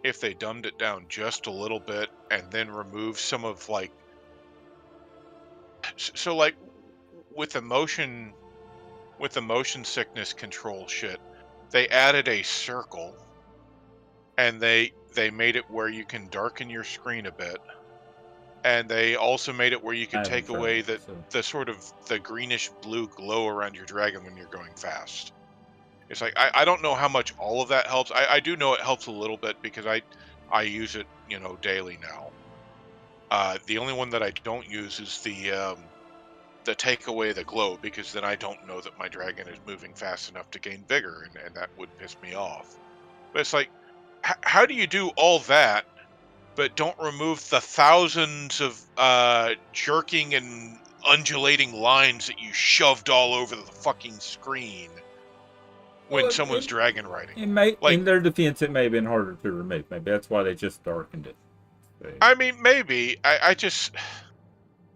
if they dumbed it down just a little bit and then removed some of like so like with the motion sickness control shit, they added a circle and they made it where you can darken your screen a bit, and they also made it where you I could haven't take tried away it. So, the sort of the greenish blue glow around your dragon when you're going fast. It's like I don't know how much all of that helps. I do know it helps a little bit because I use it, you know, daily now. The only one that I don't use is the take away the glow, because then I don't know that my dragon is moving fast enough to gain vigor, and that would piss me off. But it's like, how do you do all that but don't remove the thousands of jerking and undulating lines that you shoved all over the fucking screen when well, someone's dragon riding? it may, Like, in their defense, it may have been harder to remove. Maybe that's why they just darkened it. So, I mean, maybe I just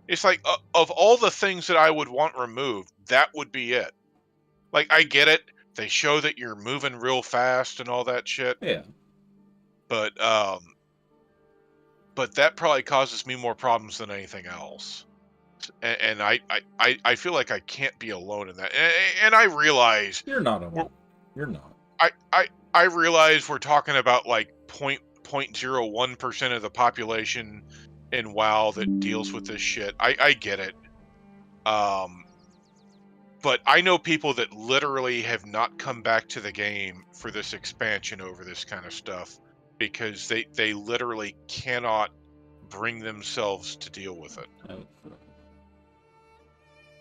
it's like of all the things that I would want removed, that would be it. Like, I get it. They show that you're moving real fast and all that shit, yeah, but but that probably causes me more problems than anything else. And I feel like I can't be alone in that. And I realize you're not we're alone. You're not. I realize we're talking about like 0.01% of the population in WoW that deals with this shit. I get it. Um, but I know people that literally have not come back to the game for this expansion over this kind of stuff because they literally cannot bring themselves to deal with it. No,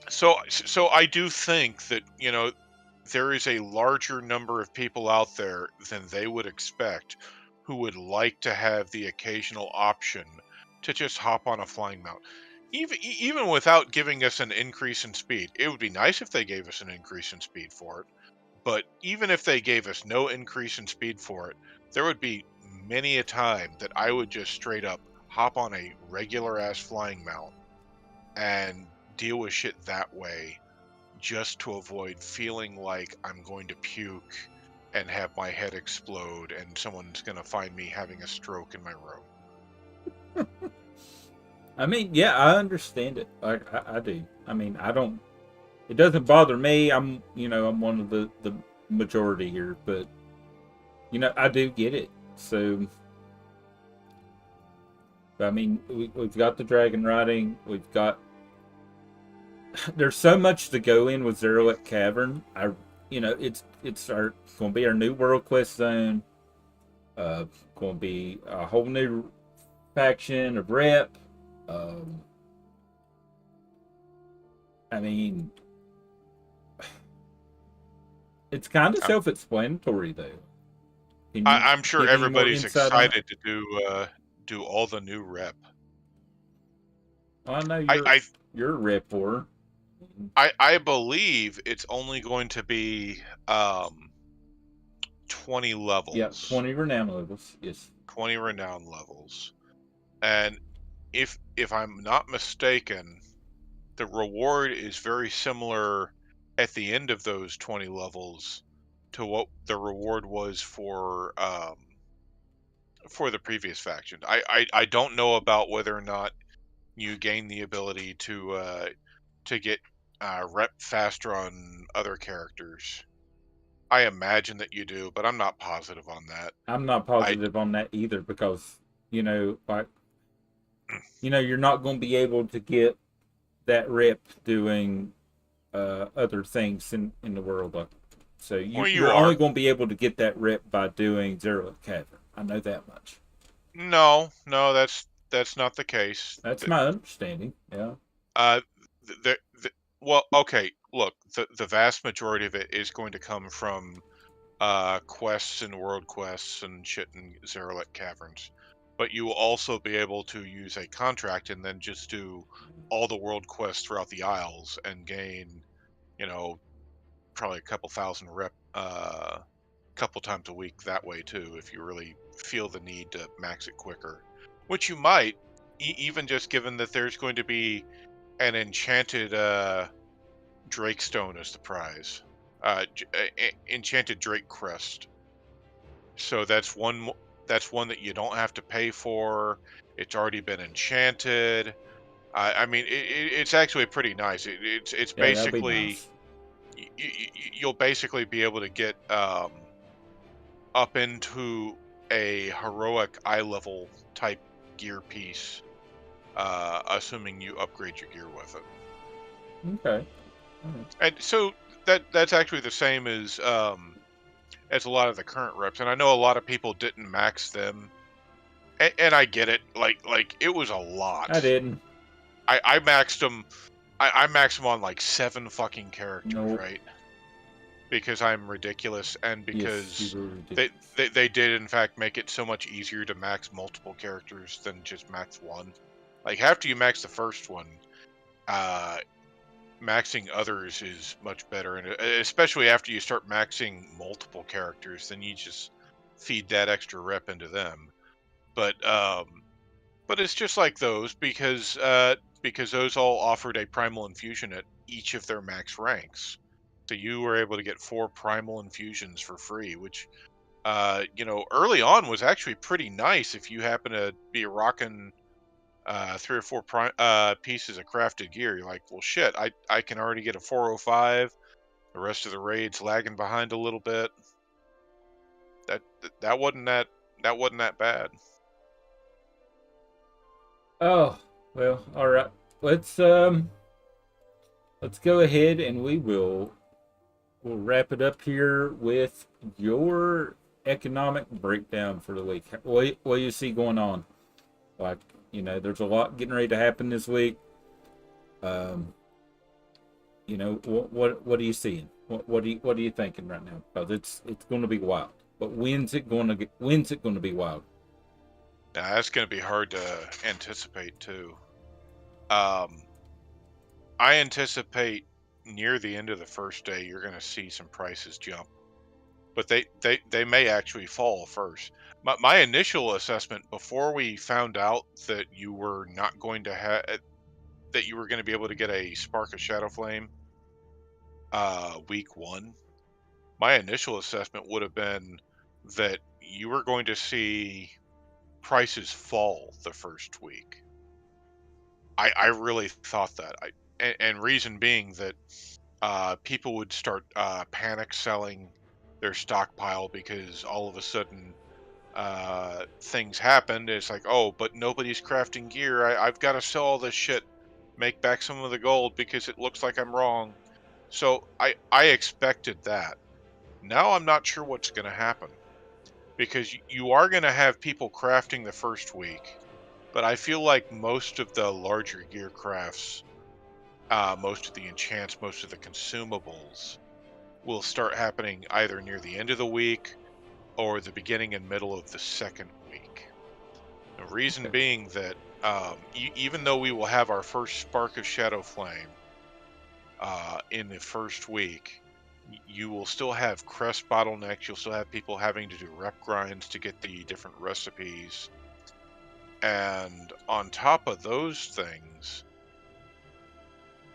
So I do think that, you know, there is a larger number of people out there than they would expect who would like to have the occasional option to just hop on a flying mount. Even without giving us an increase in speed. It would be nice if they gave us an increase in speed for it. But even if they gave us no increase in speed for it, there would be many a time that I would just straight up hop on a regular ass flying mount and deal with shit that way, just to avoid feeling like I'm going to puke and have my head explode and someone's going to find me having a stroke in my room. I mean, yeah, I understand it. I do. I mean, I don't. It doesn't bother me. I'm one of the majority here, but I do get it. So, I mean, we've got the dragon riding. We've got. There's so much to go in with Zerlet Cavern. It's going to be our new world quest zone. Going to be a whole new faction of rep. Um, I mean, it's kind of I'm, self-explanatory, though. Can you I'm sure give any more everybody's insight on it? excited to do all the new rep. Well, I know I, I you're a rep for. I believe it's only going to be 20 Yeah, levels, 20 renown levels. Yes. 20 renown levels, and if I'm not mistaken, the reward is very similar at the end of those 20 levels to what the reward was for the previous faction. I don't know about whether or not you gain the ability to get rep faster on other characters. I imagine that you do, but I'm not positive on that. I'm not I positive on that either because, like, you're not going to be able to get that rep doing other things in the world. So well, you you're only are. going to be able to get that rep by doing Zero Cavern. I know that much. No, that's not the case. That's my understanding. Yeah. Uh, the well, okay. Look, the vast majority of it is going to come from quests and world quests and shit in Zerlet caverns. But you will also be able to use a contract and then just do all the world quests throughout the Isles and gain, you know, probably a couple thousand rep, couple times a week that way too, if you really feel the need to max it quicker, which you might, even just given that there's going to be an enchanted Drake stone as the prize, enchanted Drake crest. So that's one that you don't have to pay for. It's already been enchanted. I mean, it's actually pretty nice. It's Yeah, that'd be basically nice. you'll basically be able to get up into a heroic eye level type gear piece, assuming you upgrade your gear with it. Okay. All right. And so that's actually the same as a lot of the current reps. And I know a lot of people didn't max them, and I get it. Like it was a I lot. didn't. I maxed them. I maxed them on like 7 fucking characters, Nope. right? Because I'm ridiculous, and Yes, you because were they, ridiculous. they did in fact make it so much easier to max multiple characters than just max one. Like after you max the first one, uh, maxing others is much better, and especially after you start maxing multiple characters, then you just feed that extra rep into them. But but it's just like those because those all offered a primal infusion at each of their max ranks. So you were able to get 4 primal infusions for free, which early on was actually pretty nice if you happen to be rocking 3 or 4 pieces of crafted gear. You're like, well, shit, I can already get a 405. The rest of the raid's lagging behind a little bit. That that wasn't that wasn't that bad. Oh, well, all right. Let's let's go ahead and we'll wrap it up here with your economic breakdown for the week. What do you see going on? Like, there's a lot getting ready to happen this week. Um, what are you seeing? What are you thinking right now? Because it's going to be wild. But when's it going to be wild? Now, that's going to be hard to anticipate too. Um, I anticipate near the end of the first day you're going to see some prices jump, but they may actually fall first. My initial assessment before we found out that you were not going to have that you were going to be able to get a Spark of Shadow Flame week 1, my initial assessment would have been that you were going to see prices fall the first week. I really thought that. And reason being that people would start panic selling their stockpile because all of a sudden things happened. It's like, oh, but nobody's crafting gear. I've got to sell all this shit, make back some of the gold because it looks like I'm wrong. So I expected that. Now I'm not sure what's going to happen because you are going to have people crafting the first week, but I feel like most of the larger gear crafts, most of the enchants, most of the consumables will start happening either near the end of the week or the beginning and middle of the second week. The reason Okay. being that even though we will have our first Spark of Shadow Flame in the first week, you will still have crest bottlenecks. You'll still have people having to do rep grinds to get the different recipes. And on top of those things,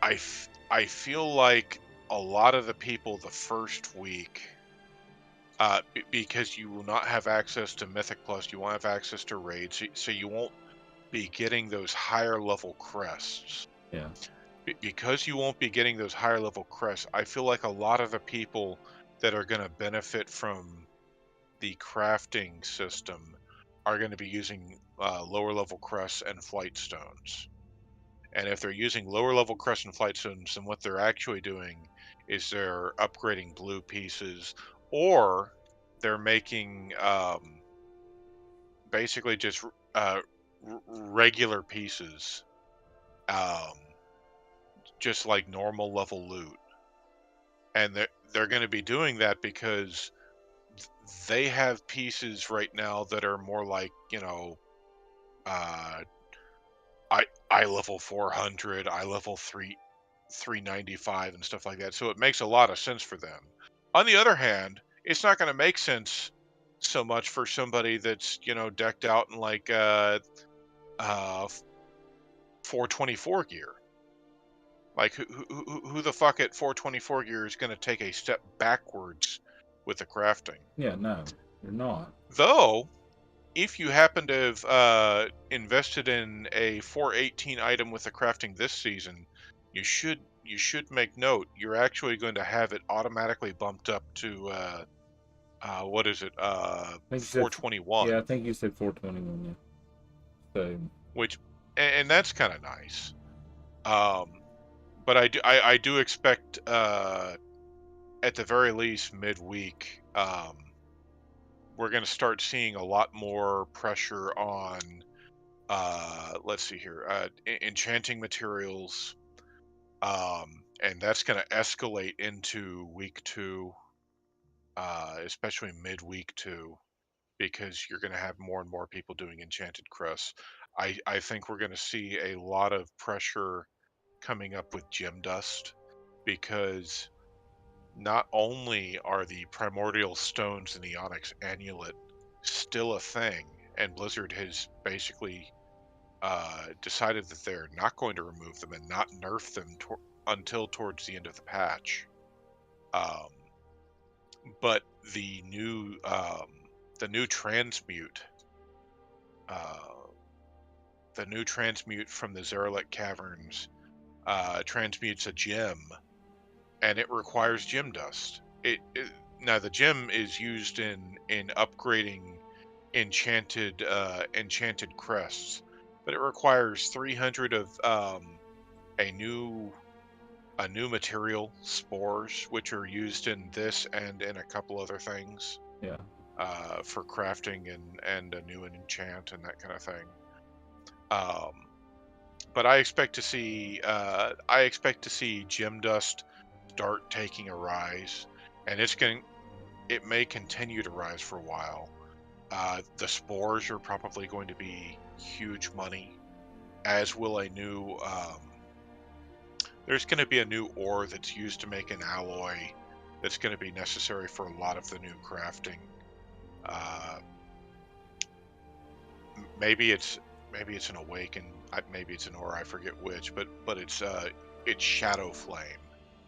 I feel like a lot of the people the first week, because you will not have access to Mythic Plus, you won't have access to raids, so you won't be getting those higher level crests. Yeah. Because you won't be getting those higher level crests, I feel like a lot of the people that are going to benefit from the crafting system are going to be using lower level crests and flight stones. And if they're using lower level crest and flight stones, then what they're actually doing is they're upgrading blue pieces, or they're making basically just uh, regular pieces, just like normal level loot. And they're going to be doing that because they have pieces right now that are more like, uh, I level 400, I level 395 and stuff like that. So it makes a lot of sense for them. On the other hand, it's not going to make sense so much for somebody that's, decked out in like uh 424 gear. Like who the fuck at 424 gear is going to take a step backwards with the crafting? Yeah, no, you're not. Though, if you happen to have invested in a 418 item with the crafting this season, you should make note. You're actually going to have it automatically bumped up to what is it? I think you said, 421. yeah, I think you said 421. Yeah. So Which, and that's kind of nice. But I do expect at the very least midweek, we're going to start seeing a lot more pressure on let's see here, enchanting materials, and that's going to escalate into week 2, especially midweek 2, because you're going to have more and more people doing enchanted crests. I think we're going to see a lot of pressure coming up with gem dust, because not only are the primordial stones in the onyx amulet still a thing, and Blizzard has basically decided that they're not going to remove them and not nerf them until towards the end of the patch. Um, but the new transmute, uh, the new transmute from the Zeralek caverns transmutes a gem, and it requires gem dust. Now the gem is used in upgrading enchanted crests, but it requires 300 of a new material, spores, which are used in this and in a couple other things, yeah, for crafting and a new enchant and that kind of thing. But I expect to see gem dust start taking a rise, and it may continue to rise for a while. The spores are probably going to be huge money, as will a new there's going to be a new ore that's used to make an alloy that's going to be necessary for a lot of the new crafting. Uh, maybe it's an awaken, maybe it's an ore, I forget which, but it's shadow flame.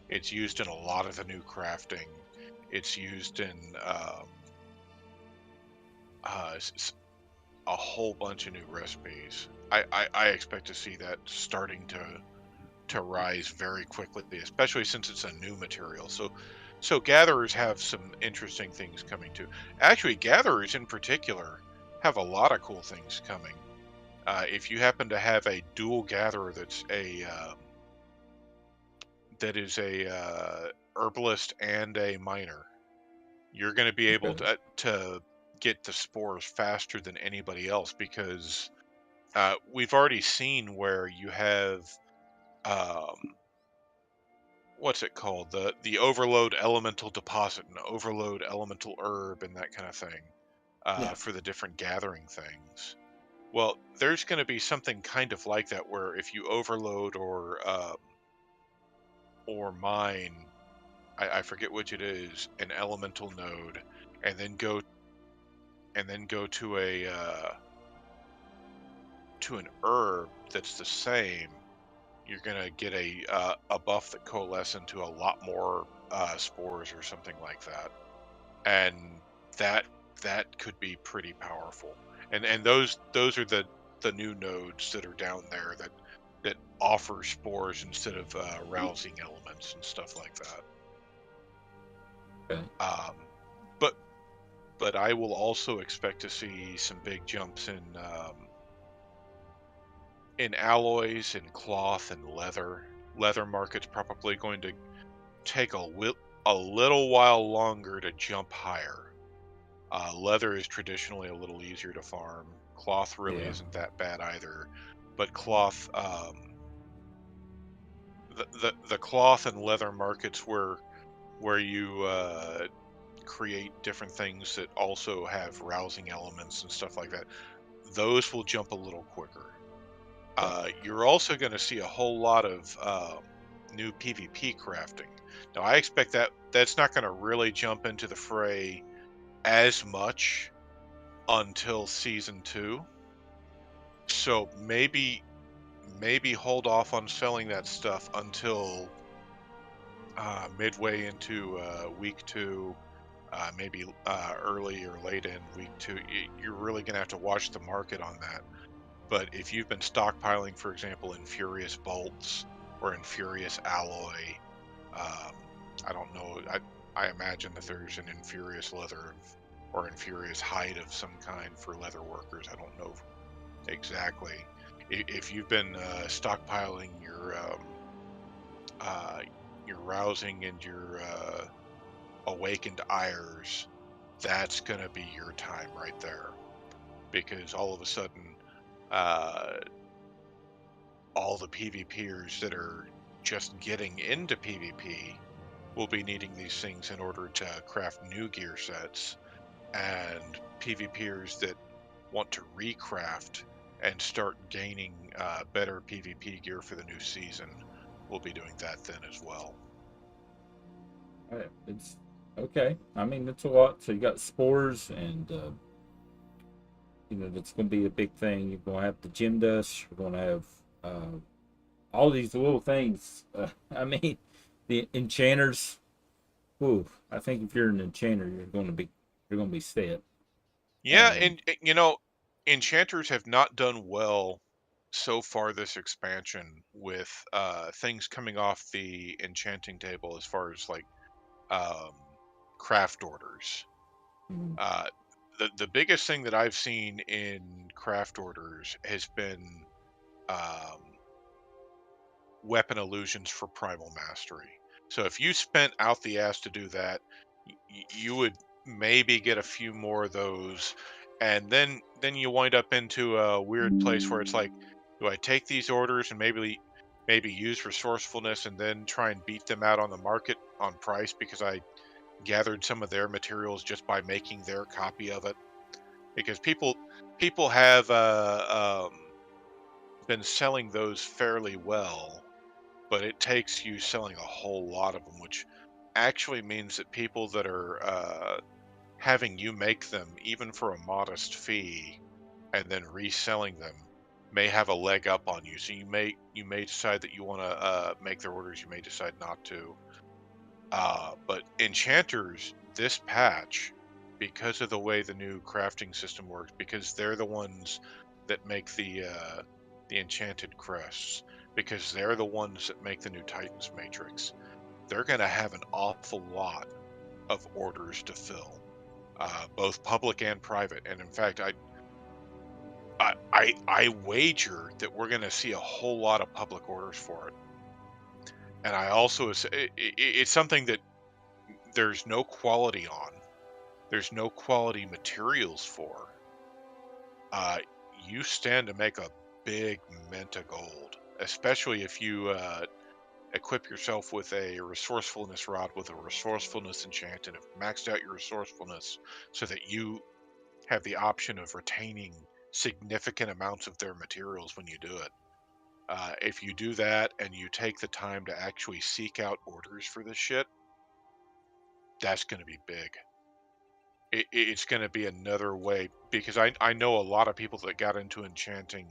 It's used in a lot of the new crafting. It's used in a whole bunch of new recipes. I expect to see that starting to rise very quickly, especially since it's a new material. So gatherers have some interesting things coming too. Actually, gatherers in particular have a lot of cool things coming. If you happen to have a dual gatherer that is a herbalist and a miner, you're going to be able okay. to get the spores faster than anybody else, because we've already seen where you have um, what's it called, the overload elemental deposit and overload elemental herb and that kind of thing, Yeah, for the different gathering things. Well, there's going to be something kind of like that, where if you overload or mine, I forget which it is, an elemental node, and then go to an herb that's the same, you're gonna get a buff that coalesce into a lot more spores or something like that, and that that could be pretty powerful. And those are the new nodes that are down there that offer spores instead of rousing elements and stuff like that. okay. Um, but but I will also expect to see some big jumps in alloys and cloth and leather. Leather market's probably going to take a little while longer to jump higher. Leather is traditionally a little easier to farm. Cloth really Yeah. isn't that bad either, but cloth, the cloth and leather markets where you create different things that also have rousing elements and stuff like that, those will jump a little quicker. Yeah. You're also going to see a whole lot of new PvP crafting. Now, I expect that that's not going to really jump into the fray as much until season 2. So maybe hold off on selling that stuff until midway into week 2, maybe early or late in week 2. You're really going to have to watch the market on that. But if you've been stockpiling, for example, Infurious bolts or Infurious alloy, um, I don't know. I imagine that there's an Infurious leather or Infurious hide of some kind for leather workers. I don't know exactly. If you've been stockpiling uh, your rousing and your awakened ires, that's gonna be your time right there, because all of a sudden, uh, all the PvPers that are just getting into PvP will be needing these things in order to craft new gear sets, and PvPers that want to recraft and start gaining better PvP gear for the new season will be doing that then as well. It's okay. I mean, it's a lot. So you got spores, and that's going to be a big thing. You're going to have the gym dust. You're going to have all these little things. I mean, the enchanters. Ooh, I think if you're an enchanter, you're going to be set. Yeah, Um, and enchanters have not done well so far this expansion with things coming off the enchanting table as far as like um, craft orders. mm, Uh, the biggest thing that I've seen in craft orders has been um, weapon illusions for primal mastery. So if you spent out the ass to do that, you would maybe get a few more of those, and then you wind up into a weird place where it's like, do I take these orders and maybe use resourcefulness and then try and beat them out on the market on price because I gathered some of their materials just by making their copy of it? Because people have been selling those fairly well, but it takes you selling a whole lot of them, which actually means that people that are having you make them, even for a modest fee, and then reselling them, may have a leg up on you. So you may decide that you want to make their orders. You may decide not to. But enchanters, this patch, because of the way the new crafting system works, because they're the ones that make the enchanted crests, because they're the ones that make the new Titans matrix, they're going to have an awful lot of orders to fill, both public and private. And in fact, I wager that we're going to see a whole lot of public orders for it. And I also it's something that there's no quality on. There's no quality materials for. Uh, you stand to make a big mint of gold, especially if you equip yourself with a resourcefulness rod with a resourcefulness enchant and have maxed out your resourcefulness so that you have the option of retaining significant amounts of their materials when you do it. If you do that and you take the time to actually seek out orders for this shit, that's going to be big. It's going to be another way, because I know a lot of people that got into enchanting,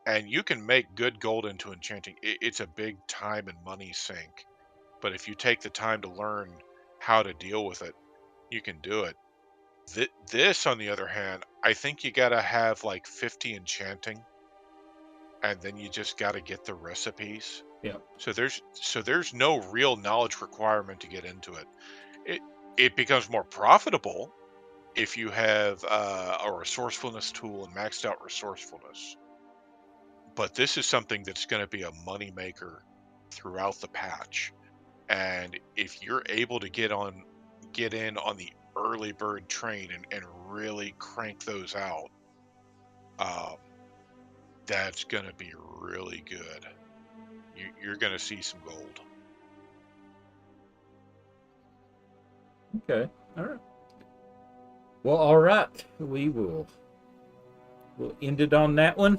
and you can make good gold into enchanting. It's a big time and money sink, but if you take the time to learn how to deal with it, you can do it. This, on the other hand, I think you got to have like 50 enchanting, and then you just got to get the recipes. yeah. So there's no real knowledge requirement to get into it. It it becomes more profitable if you have a resourcefulness tool and maxed out resourcefulness. But this is something that's going to be a money maker throughout the patch. And if you're able to get in on the early bird train and really crank those out, that's going to be really good. You're going to see some gold. Okay. All right. Well, all right. We'll end it on that one.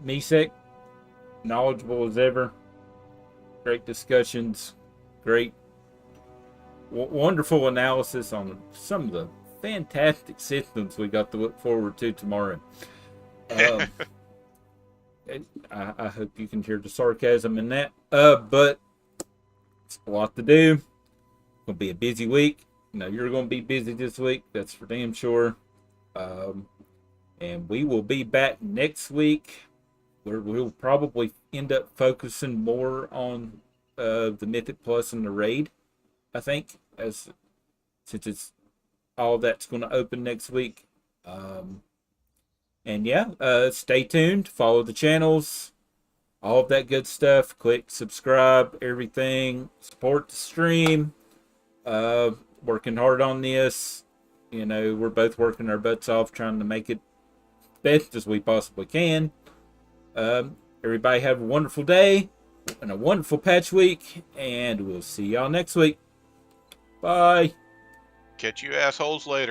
Misek, knowledgeable as ever. Great discussions. Great, wonderful analysis on some of the fantastic systems we got to look forward to tomorrow. I hope you can hear the sarcasm in that. But it's a lot to do. Gonna be a busy week. You know, you're gonna be busy this week. That's for damn sure. And we will be back next week, where we'll probably end up focusing more on the Mythic Plus and the raid. I think, since it's all that's going to open next week. And yeah, stay tuned. Follow the channels. All of that good stuff. Click subscribe. Everything. Support the stream. Working hard on this. You know, we're both working our butts off trying to make it best as we possibly can. Everybody have a wonderful day and a wonderful patch week, and we'll see y'all next week. Bye. Catch you assholes later.